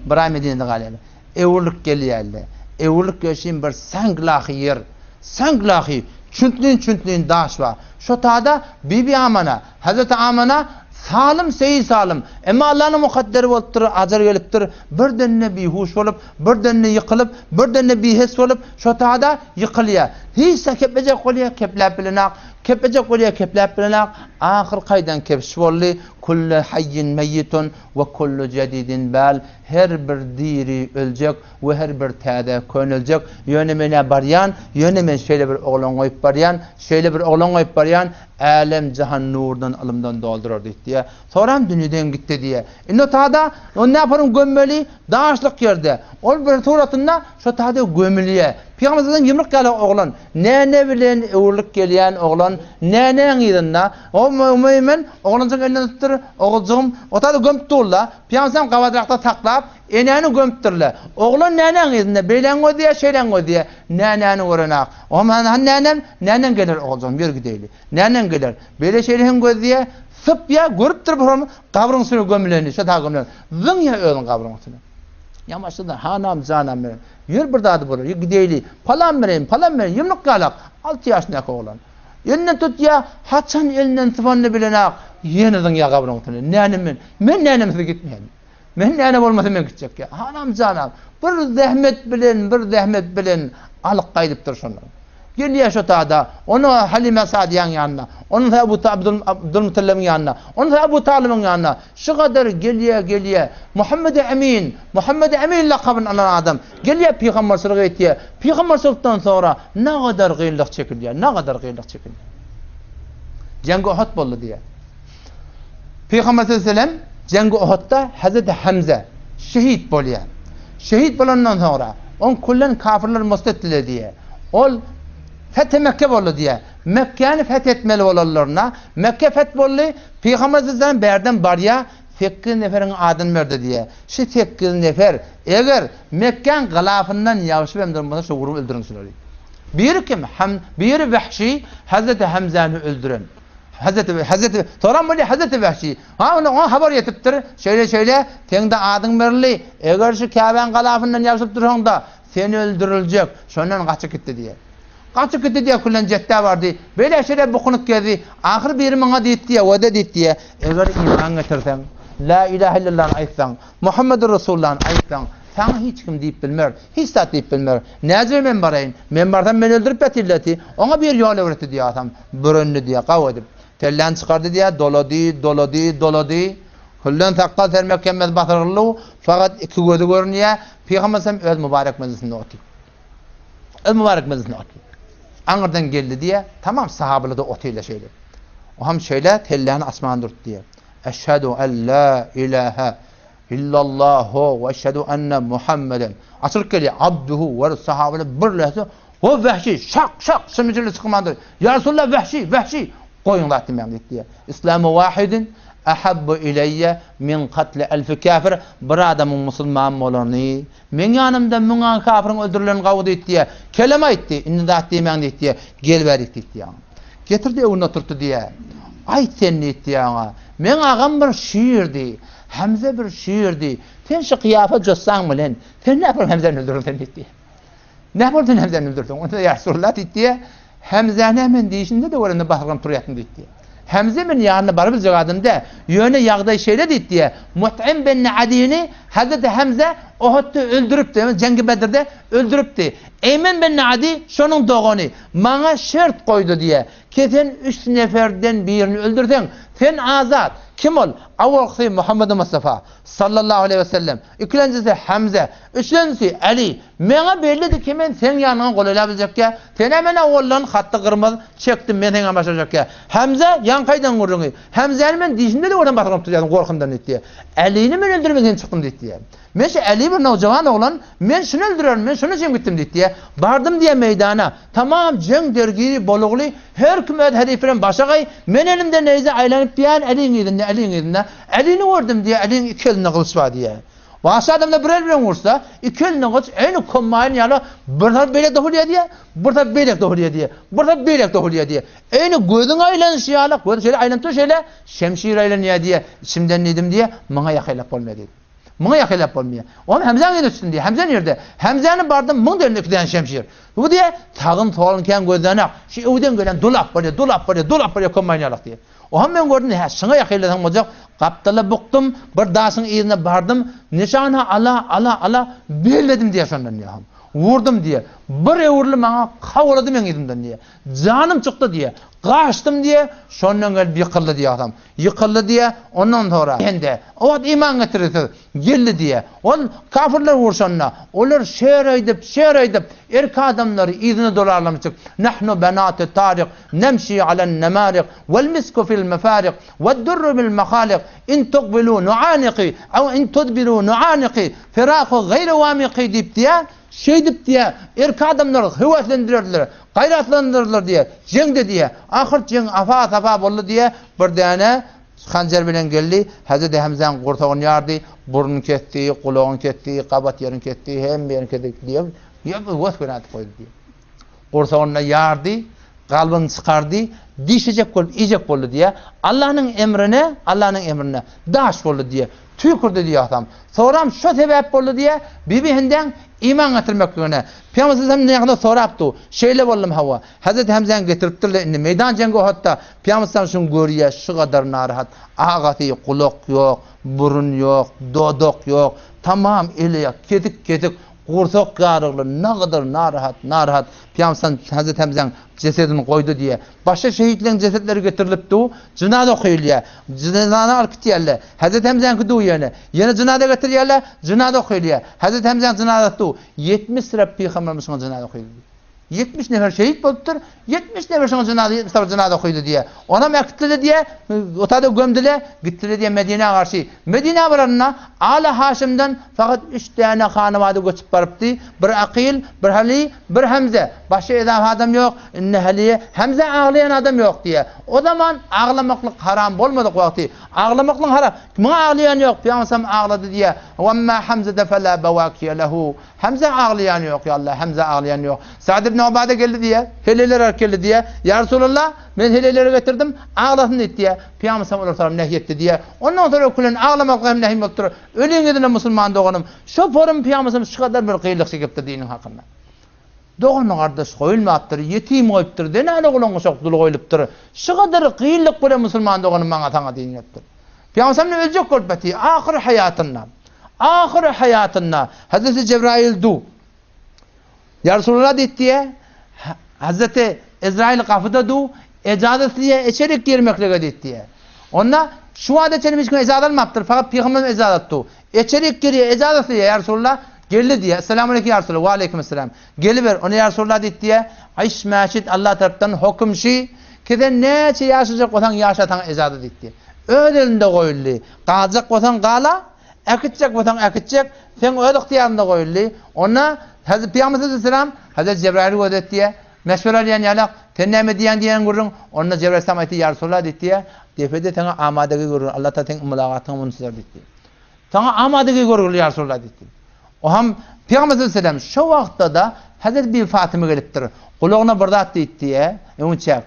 Bir ay Medine'de galiyalla. Evlilik geliyalla. Evlilik yaşayın bir sanglahi yer. Sanglahi. Çüntlüğün daş var. Şu tada Bibi Amana, Hazreti Amana salim seyi salim. Ama Allah'ın mukadderi oluptur, acar geliptir. Bir denne bihuş olup, bir denne yıkılıp, bir denne bihes olup, şu tada yıkılıyor. Hiç kepecek oluyor, keplep bilenak. Kepecek oluyor, keplep bilenak. Ahir kaydan kepş olli. Kullu hayyin meyyitun ve kullu cedidin bal. Her bir diri ölecek ve her bir tade könülecek. Yönemene baryan, yönemen şöyle bir oğlan koyup baryan, şöyle bir oğlan koyup baryan. Alem cihan nurdan alımdan doldurur diye. Sonra dünyadan gitti diye. O tada o ne yaparım gömmeli dağışlık yerde. O bir suratında şu tada gömülüye. Peygamberden yumruk gelen oğlan. Ne bilen evlilik gelen oğlan. Ne yedinna. O mümin oğlancın elinden tutur. Oğulcum o tada gömtülla. Peygamber kavadrakta taklap eneni gömtürle. Oğlan nenen yedinna. Beylen o diye şeylen o diye. Neneni öğrenak. O man nenen gelir oğulcum bir gideyli. Nenen gelir. Böyle şeylerin göz diye sıp ya görüp durup kabrın sürü gömüleni. Şu tada gömüleni. Zın ya ölün kabrın sürü. Yamaşıda hanam zanam verin. Yür bir dadı bulur. Gideyli. Palan verin. Yumruk galak. 6 yaşındaki oğlan. Elinden tut ya. Haçan elinden tıfanını bilenak. Yenidin ya kabrın sürü. Nenem men nenemsiz gitmeyen. Men nenem olmasa men gidecek ya. Hanam zanam. Bir zahmet bilen. Alık kaydıptır şunları. Geliyor şu tada. Onu Halime Sadiyan yanına. Onu da Abdülmuttalib'in yanına. Onu da Ebu Talib'in yanına. Şu kadar geliyor. Muhammed Emin lakabını alan adam. Geliyor Peygamber sallallahu aleyhi ve sellem. Peygamber sallallahu sonra ne kadar gıyıllık çekiliyor. Cengi Uhud boldu diye. Peygamber sallallahu aleyhi ve sellem Cengi Uhud'da Hazreti Hamza şehit boluyor. Şehit bolandan sonra on kullen kafirler mustettiler diye. Ol Fethi Mekke boldu diye. Mekke'ni fethetmeli olanlarına. Mekke feth boldu. Peygamber sallallahu aleyhi ve sellem berden barya 8 neferin adını verdi diye. Şu 8 nefer eğer Mekke'nin gılafından yavşıp emdirmeden şu vurup öldürün söylüyor. Biri kim? Biri Vahşi Hazreti Hamza'nı öldüren. Hazreti Toran böyle Hazreti Vahşi. Ona haber yetiptir. Şöyle tende adın verili. Eğer şu Kabe'nin gılafından yavşıp durun da seni öldürülecek. Şondan kaçıp gitti diye. Kaçıp gitti diye kullan cette vardı. Böyle şeyler bukunuk geldi. Ahir biri bana deyip diye, o da deyip diye. Eğer iman getirsen, La ilahe illallah aytsan, Muhammed Resulullah'ın aytsan, sana hiç kim deyip bilmer, hiç tat deyip bilmer. Nece menbarayın, menbardan beni öldürüp betilleti, ona bir yol öğretti diye adam, bürünlü diye kav edip. Tellen çıkardı diye, doladı. Kullan takkal termek kemmez batırırlı, fakat 2 gözü görünüyor, Peygamber öz mübarek meclisinde oturuyor. Anırdan geldi diye, tamam sahabeler de otuyla şeyler. O ham şöyle tellerini asman durt diye. Eşhedü en la ilahe illallahu ve eşhedü enne Muhammeden. Açılık geliyor. Abduhu ve sahabeler birleşti. O Vahşi şak sımıcılı çıkmandır. Ya Resulullah Vahşi. Koyun da ettim diye. İslamı vahidin ahabbu ileyye min katli elfi kafir. Bir adamın musulman olanı. Men yanımda münan kafirin öldürülen kavdu diye. Kelime etti. İnni da ettim diye. Gel verik diye. Getirdi evine oturttu diye. Ay sen ne etti ya? Men ağam bir şiirdi. Hamza bir şiirdi. Sen şu kıyafet cossan mı lan? Sen ne yapalım Hamza'nı öldürdün diye. Ne yapaldın Hamza'nı öldürdün? Onu da ya Resulullah diye. Hamza'nı hemen deyişinde de orada bakırım turuyatın diye. Hamza men yanına barabilecek adamda yöne yağday şeyle diye. Mut'im ben Adi'ni Hazreti Hamza Uhud'da öldürüp de Cengi Bedir'de öldürüpti. Eymen ben Adi şonun doğunu bana şart koydu diye. Keten 3 neferden birini öldürdün. Sen azat. Kim ol? Avvalkisi Muhammed Mustafa sallallahu aleyhi ve sellem. İkincisi Hamza. Üçüncüsü Ali. Mena bellidir ki men sen yanına kolaylabilecek ya. Sen hemen oğulların hattı kırmızı çektim ben sana başlayacak ya. Hamza yan kaydan vurduğunu. Hamza'nın ben dişinde de oradan bakıp tutuyorum korkumdan etti. Ali'ni ben öldürmeden çıktım dedi. Men Ali bir nocavan oğlan men şunu öldürüyorum men şunu için gittim dedi. Bardım diye meydana. Tamam cenk dergiri boluğlu her kümet hedefren başakay men elimde neyse aylanıp diyen Ali'nin elinde. Ali'ni vurdum diye Ali'nin iki eline kılıç var diye. Başka adamda bir elbren vursa iki eline kılıç aynı kommayın yana bir taraf belek doğuluyor diye bir taraf belek doğuluyor diye bir taraf belek doğuluyor diye. Aynı gözün aylanışı yana gözün şöyle aylanışı şöyle şemşir aylanıyor diye şimdiden nedim diye bana yakayla olmuyor dedi. Bana yakayla olmuyor. Ama Hamza'nın üstünde diye Hamza nerede? Hamza'nın bardım mın dönük diyen şemşir. Bu diye tağın toğlanken gözlerine şu evden gelen dolap var kommayın yana diye. O hem ben gördüm ha şuna yakayladan olacak. Kaptala buktum bir dağsın yerine bardım. Nişana ala belledim diye şondan ya. Vurdum diye. Bir evurlu bana kavuladı men edimden diye. Canım çıktı diye. Kaçtım diye. Şondan gelip yıkıldı diye adam. Yıkıldı diye ondan sonra. Hende. O iman getirirdi. Geldi diye. O kafirler vurşanına. Onlar şehir edip erkek adamları izni dolarlamıştık. Nahnu benat-ı tarik. Nemşi alen nemarik. Vel misku fil mefarik. Vel durru bil mekalik. İn tukbilu nu'aniki. Ev in tudbilu nu'aniki. Firakı gayri vamiki deyip diye. Deyip diye erkek adamları hüvvetlendirirdiler, gayratlandırırlar diye, cengde diye, ahir ceng afa bollu diye bir tane hancer bilen geldi, Hazreti Hamza'nın kurtağını yardı, burnunu ketti, kulağını ketti, kabat yerini ketti, hem yerini ketti diye, hüvvet koynadı koydu diye. Kurtağını yardı, kalbini çıkardı, dişecek oldu, iyecek oldu diye, Allah'ın emrine daş oldu diye, tüykürdü diye adam. Sonra şu sebep oldu diye, birbirinden iman getirmek yerine Peygamber sallallahu aleyhi soraptı. Şeyle bollum hava. Hazreti Hamza'nı getiriptirler indi. Meydan cengi hatta Peygamber sallallahu görüyor şu kadar narahat. Ağatı kulak yok, burun yok, dodok yok. Tamam eliye kedik kursak garıglı ne kadar narahat. Peygamber Hazreti Hamza'nın cesedini koydu diye. Başka şehitlerin cesetleri getirilipti. Cinaze koyuluyor. Cinaze arkıtıyorlar. Hazreti Hamza'nın kuduğu yerine. Yine cinaze getiriyorlar. Cinaze koyuluyor. Hazreti Hamza'nın cinaze tuğu. 70 lira Peygamberimizin cinaze koyuluyor. 70 nefer şehit buluptur. 70 nefer şuna cinaze koydu diye. Ona mektubu diye otada gömdüler. Gittiler diye Medine'ye karşı. Medine varanına Ala Haşim'den fakat 3 tane hanımadı göçüp barıptı. Bir Akil, bir Ali, bir Hamza. Başka adam yok. Ali'ye Hamza ağlayan adam yok diye. O zaman ağlamaklık haram olmadık vakti. Ağlamaklık haram. Kim ağlayan yok. Peygamber ağladı diye. Vemma Hamza de fela bevakiye lehu. Hamza ağlayan yok ya Allah. Hamza ağlayan yok. Sa'd ibn Ubade geldi diye. Heleler geldi diye. Ya Resulallah ben heleleri getirdim. Ağlasın dedi diye. Peygamber sallallahu aleyhi ve sellem nehyetti diye. Ondan sonra kulen ağlamakla hem nehyim yoktur. Ölün gidine Müslüman doğanım. Şu forum Peygamber şu kadar bir kıyılık çekipti dinin hakkında. Doğanın kardeş koyulmayıptır. Yetim koyuptur. Denali kulağına şokdulu koyuluptur. Şu kadar kıyılık böyle Müslüman doğanım bana sana dinin yaptır. Peygamber sallallahu aleyhi ve sellem ölecek kolbeti. Ahir hayatında Hazreti Cebrail du. Ya Resulullah dedi diye Hazreti İsrail kapıda du ecazet diye içerik girmekle dedi diye. Ona şu anda çenim hiç ecazet almaktır fakat Peygamber ecazet du. İçerik giriyor ecazet diye ya Resulullah geldi diye. Esselamu aleyküm ya Resulullah. Ve aleykümselam. Geliver onu ya Resulullah dedi diye. Ayş meşit Allah tarafından hüküm şey. Keden ne çi yaşayacak olsan yaşatan ecazet dedi diye. Ödelinde koyuldu. Kalacak olsan kala. Akıtacak vatan akıtacak. Sen öyle ihtiyarında koyuldu. Ona Hazreti Peygamber Aleyhisselam Hazreti Cebrail'i ödet diye. Meşvera diyen yalak. Tenneme diyen görün. Ona Cebrail Aleyhisselam etti ya Resulullah dedi diye. Defede sana amadaki görün. Allah ta ten mülakatını bunu sizler dedi. Sana amadaki görün ya Resulullah dedi. O hem Peygamber Aleyhisselam şu vakitte da Hazreti bir Fatıma geliptir. Kulağına bırdat dedi diye. Yumuşak.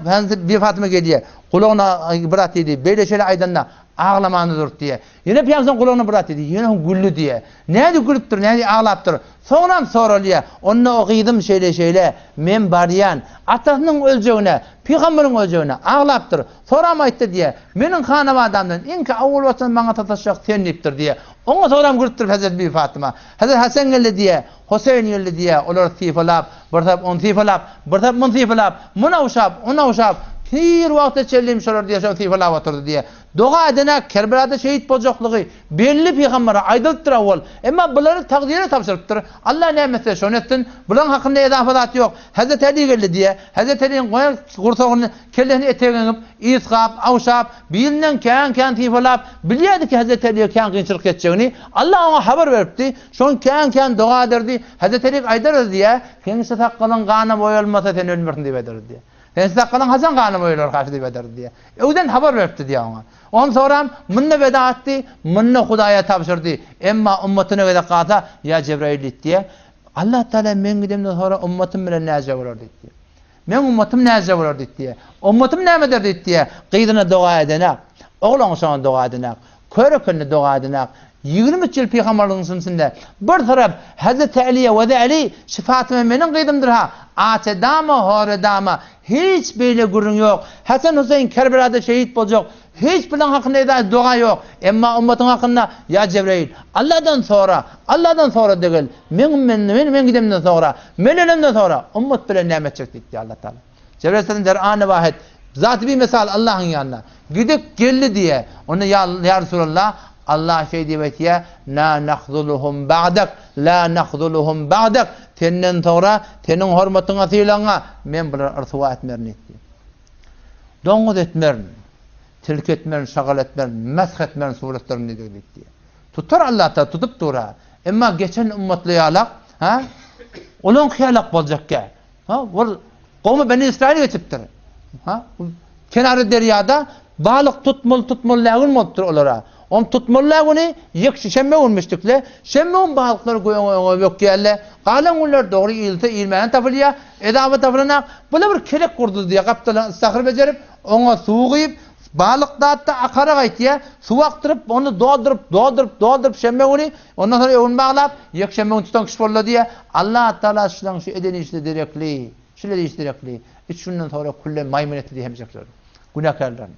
Hazreti bir Fatıma geliyor. Kulağına bırdat dedi. Böyle şeyler aydanla. ağlamanıdır diye. Yine Peygamber kulağına bırak dedi. Yine güllü diye. Neydi gülüptür, neydi ağlaptır. Sonra soruyor. Onunla okuyordum şeyle. Men bariyan. Atasının öleceğine, Peygamberin öleceğine ağlaptır. Soramaydı diye. Menin hanım adamdan inki avul vatan bana tataşacak sen deyiptir diye. Ona soram gülüptür Hazreti Bi Fatıma. Hazreti Hasan geldi diye. Hüseyin geldi diye. Olar tifalap, bırtap on tifalap, bırtap mun tifalap. Muna uşap, ona uşap. Her vaqtda çellim şolar diye şo tifalap oturdu diye. Doğa edene Kerbela'da şehit bolacaklığı belli peygambere aydıltır avval. Ama bunları takdire tapşırıptır. Allah nimetine şonettin. Bulan hakkında edafalat yok. Hazreti Ali geldi diye. Hazreti Ali'nin koyar kurtağını kelleni eteğinip, isqap, avşap, bilinden kan tifalap. Biliydi ki Hazreti Ali'ye kan qiyinçilik edeceğini. Allah ona haber veripti. Şon kan doğa ederdi. Hazreti Ali aydardı diye. Kendisi hakkının kanı boyalmasa sen ölmürtün diye ederdi diye. Kendisi hakkının Hasan kanı boyalır karşı diye ederdi diye. Öden haber veripti diye ona. On sonra mınna veda etti, mınna Hudaya tapşırdı. Emma ümmetine veda kata ya Cebrail diye. Allah Teala men gidemden sonra ümmetim bilen näze bolar diye. Men ümmetim näze bolar diye. Ümmetim näme der diye. Qıydına dua edene, oğlan sana dua edene, körükünü dua edene. 20 yıl peygamberliğin sünnetinde bir taraf Hazreti Ali'ye veda Ali şefaatime menin qıydımdır ha. Atedama horedama hiç böyle gurun yok. Hasan Hüseyin Kerbela'da şehit olacak. Hiç bilen hakkında dua yok. Emma ümmetin hakkında ya Cebrail Allah'dan sonra değil. Men gidemden sonra, men ölemden sonra ümmet bile nimet çekti Allah Teala. Cebrail sen der anı vahid. Zatı bir misal Allah'ın yanına. Gidip geldi diye. Onu ya Resulallah Allah şey diyet ya na nakhzuluhum ba'dak tenen sonra tenin hürmetine atılana men bular irtiwa etmerin etti. Doңuz etmerin. Tilk etmerin, şagal etmerin, mesh etmerin suretlerini dedik diye. Tutar Allah'ta tutup dura. Ama geçen ümmetli yalak, ha? Olan kıyalak bolacak ki. Ha? Kavmi Beni İsrail geçiptir. Ha? Kenarı deryada balık tutmul lağın moltur olara. Tutmul lağını şemme olmuştukle. Şemme balıkları koyan yok geldi. Kalan onlar doğru ilmeyen tafılya, edavı tafılına. Buna bir kelek kurdu diye kaptalan ıstahır becerip ona su koyup balık dağıtta akara gaytiye su aktırıp onu doğdurup şemmeğini ondan sonra evin bağlap yek şemmeğini tutan kişi bolla diye Allah Teala şu edeni işte direkli şöyle işte direkli hiç şundan sonra kulle maymun etti diye hemşekler günahkarlar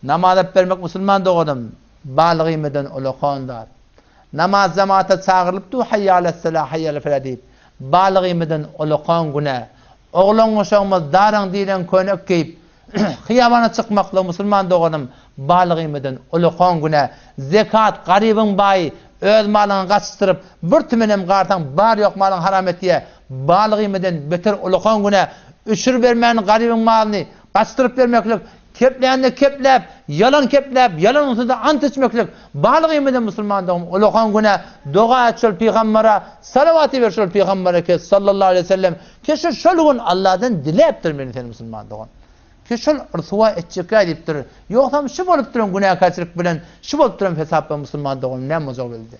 namaz vermek Müslüman doğdum balığı yemeden uluğundar namaz zamata çağırılıptı hayya alel salah hayya alel felah deyip balığı yemeden uluğun günah oğlan oşağımız daran diyen könek giyip Xiyabana çıkmakla Müslüman doğanım balık yemeden uluğun güne zekat garibin bayi öz malını kaçtırıp bir tümenem qartan bar yok malın haram etiye balık yemeden beter uluğun güne üçür vermeyen garibin malını kaçtırıp vermeklik kepleyende keplep yalan olsa da ant içmeklik balık yemeden Müslüman doğum uluğun güne dua et şol peygambere salavatı ver şol peygambere ki sallallahu aleyhi ve sellem ki şol Allah'dan dileyiptir beni sen Müslüman doğum ki şol irtiwa etçeka deyiptir. Yo'qsam şu bolup turan günahkarchilik bilen, şu bolup turan fesappa Müslüman doğum ne mozo bildi.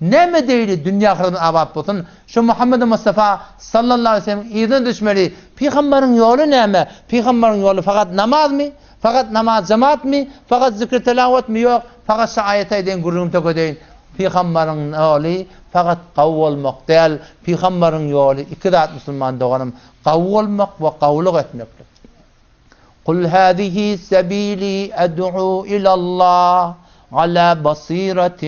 Neme deyli dünya ahiretine abad bolsun. Şu Muhammed Mustafa sallallahu aleyhi ve sellem izin düşmeli. Peygamberin yolu neme? Peygamberin yolu fakat namaz mı? Fakat namaz cemaat mı? Fakat zikr telavet mi? Yok. Fakat şu ayetayden gurrum tökedeyin. Peygamberin yolu fakat kavvolmak değil. Peygamberin yolu iki zat Müslüman doğanım. Kavvolmak ve kavluk etmektir. قل هذه سبيلي أدعو إلى الله على بصيرة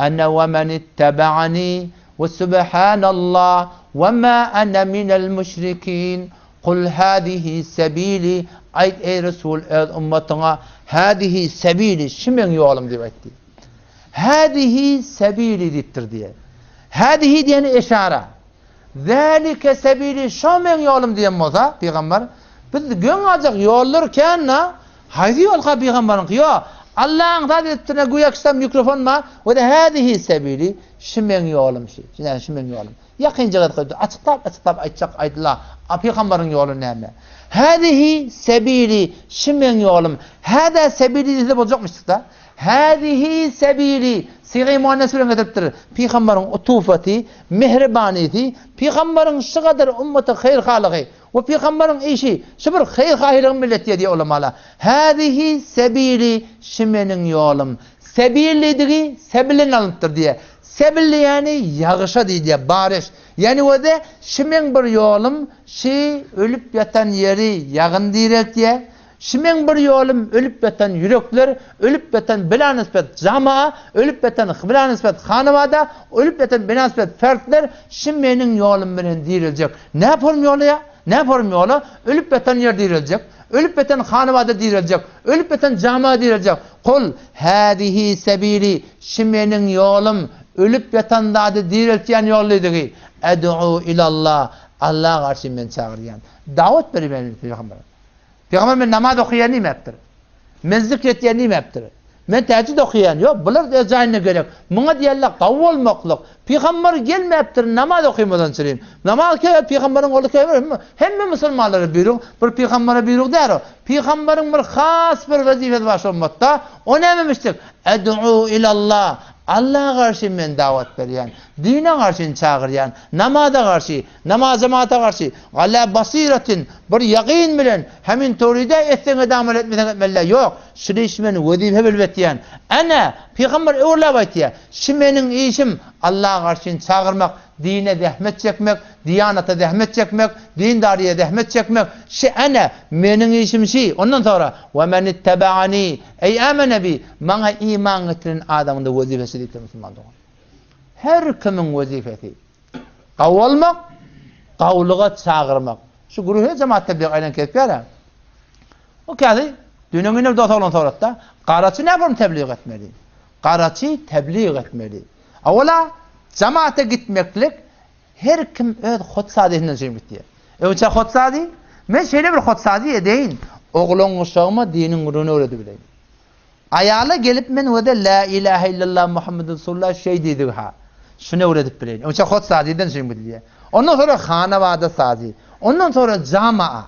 أنا ومن اتبعني وسبحان الله وما أنا من المشركين قل هذه سبيلي أي رسول أمتنا هذه سبيلي شمن يعلم دلوقتي هذه سبيلي ديتر diye هذه yani işare ذلك سبيلي شمن يعلم diye moza peygamber biz gün acak yollurken haydi yolga peygamberin qiyo Allah'ın dadetine güyaksam mikrofon ma ve de hadihi sebili şimen yolum şey. Yani şimen yolum. Yakınca kadar açıklap aytla. Peygamberin yolu neme? Hadihi sebili şimen yolum. Hada sebili de olacakmış da. Hadihi sebili siği muannes bilen getirtir. Peygamberin utufati, mehribaniyeti, peygamberin şu kadar ümmete hayır halığı O peygamberin işi şu bir hayır hayırın millet diye ulamalar. Hadihi sebili şimenin yolum. Sebili digi sebilin alınıptır diye. Sebil yani yağışa diye barış. Yani o da şimen bir yolum ölüp yatan yeri yağın direkt diye. Şimen bir yolum ölüp yatan yürekler, ölüp yatan bila nispet cama, ölüp yatan bila nispet hanımada, ölüp yatan bila nispet fertler şimenin yolum bilen dirilecek. Ne yapalım yolu ya? Ne yapalım yolu? Ölüp yatan yer dirilecek. Ölüp yatan hanımada dirilecek. Ölüp yatan cama dirilecek. Kul hadihi sebili şimenin yolum ölüp yatan da diriltiyen yolluydu ki ed'u ilallah Allah'a karşı men çağıryan. Davet veriyor Peygamber. Peygamber men namaz okuyan neyim yaptır? Men zikretyen neyim yaptır? Men teheccüd okuyan yok. Bunlar da zahine gerek. Buna diyorlar kavvolmaklık. Peygamber gelmeyiptir namaz okuymadan süreyim. Namaz ki Peygamberin oğlu kaybolur mu? Hem Müslümanlara buyurun. Bir Peygamber'e buyurun der o. Peygamberin bir khas bir vazifesi var olmakta. O ne demiştik? Ed'u ilallah. Allah'a karşı men davet veriyen, dine karşı çağıryan, namaza karşı, namaz cemaate karşı, Allah basiretin, bir yakin bilen, hemin toride etsen amel etmeden etmeliler. Yok, şunu işmen vazife bilbetiyen. Ana, Peygamber öyle baytiye, şimenin işim Allah'a karşı çağırmak, dine zahmet çekmek, diyanata zahmet çekmek, dindariye zahmet çekmek. Ana, menin işim ondan sonra, ve men ittebaani, ey amene bi, bana iman getiren adamın da vazifesi diktir Müslüman doğan. Her kimin vazifesi. Kavvalmak, kavluğa çağırmak. Şu gruhe cemaat tebliğ aynen ketipiyara. O kâdi, dünyanın evde otalım sonra Karaçı ne yapalım tebliğ etmeli? Karaçı tebliğ etmeli. Avvala cemaate gitmeklik her kim öz hotsadihinden şey bittiye. Önce hotsadi, men şöyle bir hotsadi edeyin. Oğlun uşağıma dinin ürünü öğredi bileyim. Ayala gelip men öde la ilahe illallah Muhammed Resulullah şey dedi ha. Şunu öğretip bileyim. Önce hotsadihinden şey bittiye. Ondan sonra hanavada sazi. Ondan sonra cami'a.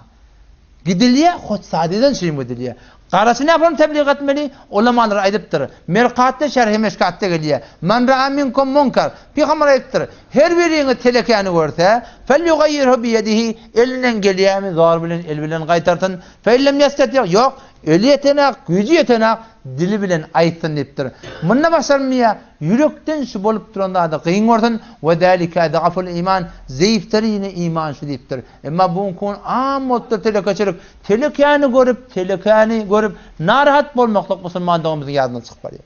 Gidiliye hotsadihinden şey bittiye. Qarası ne yapalım tebliğ etmeli? Ulamalar aydıptır. Merqatte şerhi meşkatte geliye. Men ra'a minkum munkar. Peygamber aydıptır. Her birini telekani görse, fel yugayyirhu bi yedihi, elinden geliyemi zor bilen el bilen qaytartın. Fe illem yastati. Yok, eli yetenek, gücü yetenek, dili bilen aytsın diptir. Bunna başarmaya yürekten şu bolup turanda da qıyın ordan ve zalika da'ful iman, zayıftır yine iman şu diptir. Ama bu kun amotda telekaçılık, telekani görüp narahat bolmaklık Müslüman doğumuzun yadından çıkıp barıyor.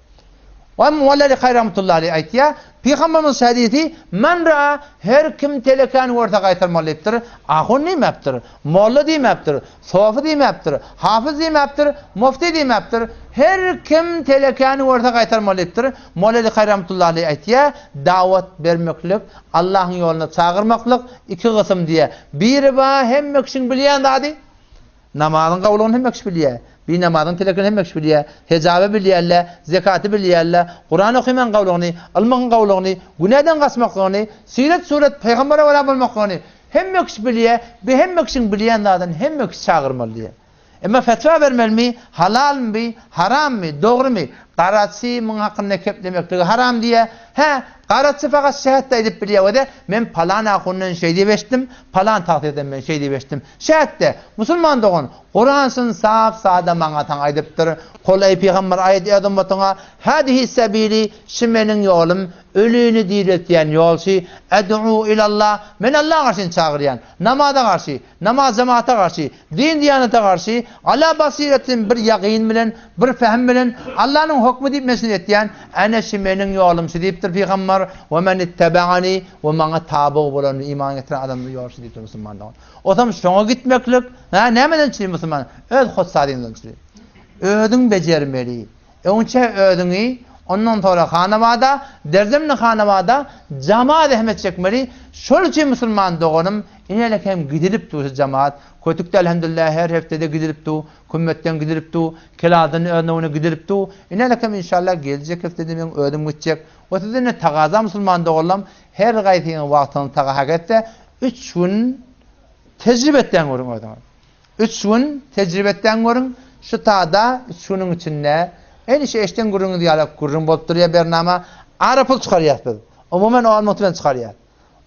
Ve muallali hayramatullahi aleyhi aytiya, Peygamberimiz hadisi, men ra'a her kim telekani orta qaytarmalıdır. Ahun demeptir, molla demeptir, sofi demeptir, hafız demeptir, mufti demeptir. Her kim telekani orta qaytarmalıdır. Muallali hayramatullahi aleyhi aytiya, davet vermeklik, Allah'ın yoluna çağırmaklık iki kısım diye. Biri va hem mekşin bilyen dadi. Namazın kavluğunu hem mekşin bilyen. Bir namazın telekini hem mekşif biliyor, hecabı biliyorlar, zekatı biliyorlar, Kur'an okuyan kavluğunu, almakın kavluğunu, günahdan kaçmak kavluğunu, siret suret peygambere vela bulmak kavluğunu hem mekşif biliyor, bir hem mekşin biliyen dağdan hem mekşif çağırmalı diye. Ama fetva vermeli mi, halal mi, haram mi, doğru mu? Qaratçı bunun hakkında keplemekliği haram diye. Qaratçı fakat şehatte edip biliyor. O da ben palan akundan şey diyebeştim, palan takdirden ben şey diyebeştim. Şehatte, Müslüman doğun, Kur'ansın saf sağda manatan aydıptır. Kolay peygamber ayet edim batına, hadihi sebili, şimenin yolum, ölüğünü diriltiyen yolşi, ed'u ilallah, men Allah'a karşı çağıryan, namaza karşı, namaz cemaate karşı, din diyanete karşı, ala basiretin bir yakin bilen, bir fehm bilen, Allah'ın hukmu deyip mesul ettiyen, ene şimenin yolum şu deyiptir peygamber, ve men ittebe'ani, ve bana tabi olan iman getiren adamın yolşi deyiptir Müslümanlar. O zaman şuna gitmeklik, nemeden çıkıyor Müslüman? Öz hotsadinden çıkıyor. Ödün becermeli. Önce ödünü, ondan sonra hanavada, derzemli hanavada, cemaat ehmet çekmeli. Şöyle için Müslüman doğanım, inelek hem gidilip du cemaat. Kötükte elhamdülillah her heftede gidilip du, kümmetten gidilip du, keladın ödününe gidilip du. İnelek hem inşallah gelecek heftede ben ödüm gidecek. O sizin taqaza Müslüman doğanım, her gayetinin vaktini taqahak etse, 3 gün tecrübetten görün o zaman. 3 gün tecrübetten görün. Şu tağda şunun içinde en işe eşten gurunu diyalak gurun bolup duruyor bernama arapıl çıkarıyat biz. Umumen o almatı ben çıkarıyat.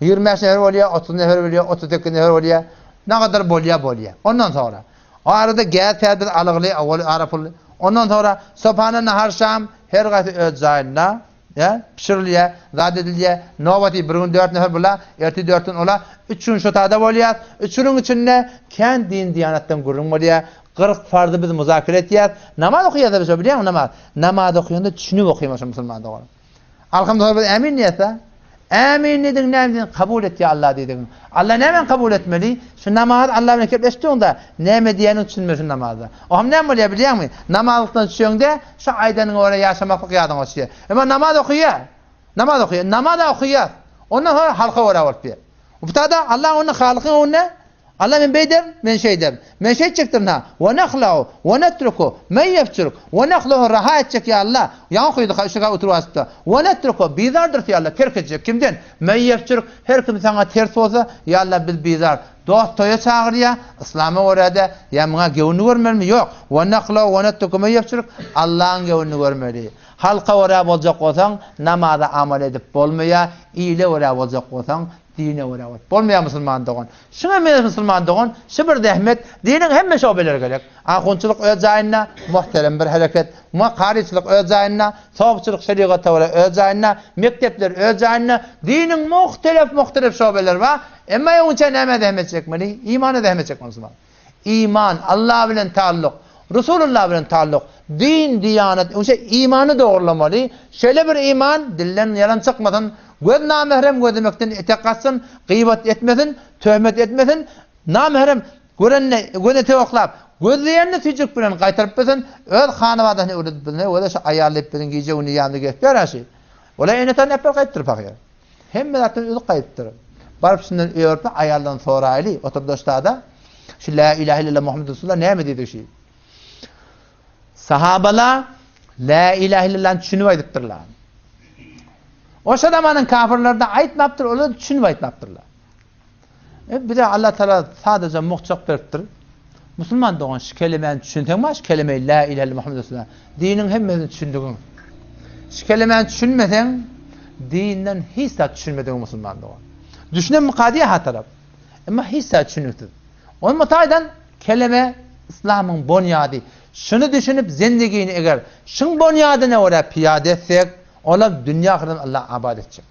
20 nefer oluyor, 30 nefer oluyor, 32 nefer oluyor. Ne kadar bolya. Ondan sonra o arada gel tedbir alıglı awal arapul. Ondan sonra sabahına nahar şam her gayet öz zayınla ya pişiriliye, zat ediliye, novati bir gün 4 nefer bula, erti 4'ün ola, 3'ün şotada boliyat, 3'ünün içinde kendi din diyanattan gurrun boliyat, 40 farzı biz muzakere etiyat, namaz okuyat biz biliyor musun namaz? Namaz okuyanda düşünüp okuymasın Müslüman doğru. Alhamdülillah emin niyete, emin nedin ne kabul et ya Allah dedin. Allah nemen kabul etmeli? Şu namaz Allah ile kepleştiğinde neme diyenin düşünmüyorsun namazda. O hem ne böyle biliyor musun? Namazlıktan düşüyorsun şu aydanın oraya yaşamaklık yadın olsun. Ama namaz okuyor. Namaz okuyor. Ondan sonra halka oraya ortaya. Bu da Allah onun halıkı onu Allah men beyder men şeyder. Men şey çektirna ve nakhlahu ve netruku men yefçuruk ve nakhlahu raha edecek ya Allah. Yan koydu kaşığa oturwasıda. Ve netruku bizardır ya Allah kerkecek kimden? Men yefçuruk her kim sana ters olsa ya Allah biz bizar. Dost toya çağırıya İslam'a orada ya mına gevni görmeli yok. Ve nakhlahu ve netruku men yefçuruk Allah'ın gevni görmeli. Halka oraya olacak olsan namaza amel edip bolmaya, iyile oraya olacak olsan dine uğravat. Bolmayan Müslüman doğan. Şuna men Müslüman doğan, şu bir zahmet, dinin hemme şobeler gerek. Ahunçuluk öz zayınna muhterem bir hareket, muqariçlik öz zayınna, sawabçılık şeriatı var öz zayınna, mektepler öz zayınna, dinin muhtelif şobeler var. Emma yonça neme zahmet çekmeli, imanı zahmet çekmeli Müslüman. İman, Allah bilen taalluk, Resulullah bilen taalluk, din, diyanet, onca imanı doğrulamalı. Şöyle bir iman, dillen yalan çıkmadan, göz namahrem gözlemekten itikatsın, gıybet etmesin, töhmet etmesin, namahrem göne tevaklap, gözleyenini tücük bilen qaytarıp besin, öz hanavadını öğretip besin, o da şu ayarlayıp besin, gece onu yanında geçiyor her şey. Ola enetan yapar qaytırıp akıyor. Hem zaten özü qaytırıp. Barıp şundan öğretip ayarlan sonra ayli, oturdu ustada, şu la ilahe illallah Muhammed Resulullah ne mi dedi şey? Sahabala la ilahe illallah'ın düşünüp aydıptırlar. O zamanın kafirler de aytmaptır, onu düşünüp aytmaptırlar. Bir de Allah Teala sadece muhçak veriptir. Müslüman doğan şu kelimeyi düşündün mü? Şu kelimeyi la ilahe illallah Muhammed Resulullah. Dinin hemmesini düşündüğün. Şu kelimeyi düşünmeden dinden hiç de düşünmediğin Müslüman doğan. Düşünen mukadiye hatarab. Ama hiç de düşünüktür. Onun mutaydan kelime İslam'ın bunyadı. Şunu düşünüp zindigini eğer şun bunyadına oraya piyade etsek ola dünya ahiret Allah abad edecek.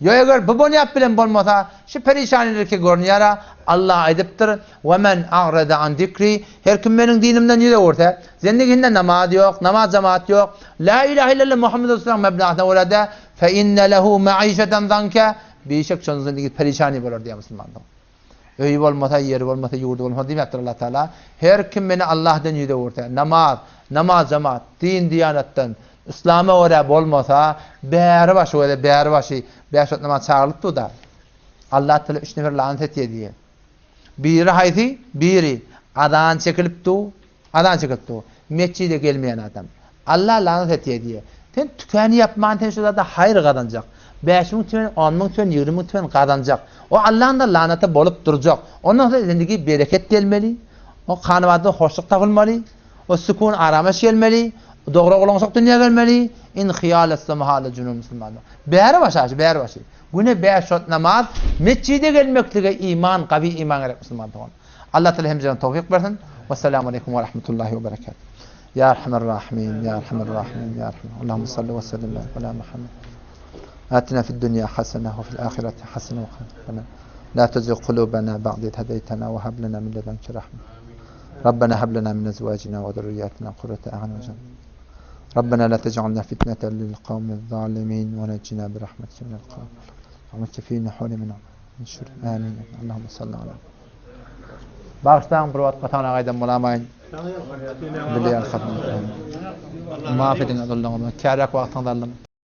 Yo eğer bu bunyad bilen bolmasa şu perişanilikki görünüyara Allah aydıptır. Ve men a'rada an zikri her kim benim dinimden yüze orta. Zindiginde namaz yok, namaz cemaat yok. La ilahe illallah Muhammed Resulullah mebna'da orada fe inne lehu ma'işeten zanka bir şek şun zindigi perişani olur diye Müslümanlar. Öy olmasa, yeri olmasa, yurdu olmasa demektir Allah Teala. Her kim beni Allah'tan yüze orta. Namaz cemaat, din diyanattan İslam'a oraya bolmasa bäri başı öyle bäri başı beş namaz çağırılıptı da Allah Teala üç nefer lanet etiye diye. Biri adan çekilipti. Mescide gelmeyen adam. Allah lanet etiye diye. Sen tükeni yapman sen şurada da hayır kazanacak. 5.000 tümen, 10.000 tümen, 20.000 tümen kazanacak. O Allah'ın da laneti bolup duracak. Ondan sonra zindagi bereket gelmeli. O kanavada hoşluk tapılmalı. O sükun aramış gelmeli. Doğru olansak dünya gelmeli. İnhiyal etsemahalı cünüm Müslümanlar. Bäri başı. Bu ne 5 şot namaz. Mescide gelmeklige iman, kavi iman gerek Müslümanlar. Allah Teala hemzeden tevfik versin. Vesselamu aleyküm ve rahmetullahi ve berekatuhu. Ya Erhamer Rahimin, Ya Erhamer Rahimin, Ya Erhamer. Allahümme salli ve sellem ala Muhammed. آتنا في الدنيا حسنة وفي الآخرة حسنة وقنا لا تزغ قلوبنا بعد إذ هديتنا وهب لنا من لدنك رحمة ربنا هب لنا من أزواجنا وذرياتنا قرة أعين واجعلنا ربنا لا تجعلنا فتنة للقوم الظالمين ونجنا برحمتك من القوم ومكفينا حول من شر آمين اللهم صل على bağıştan burvat qatana qaydan bulamayın bilýär hatmy ma fedin Allah'ım kârak wagtyňy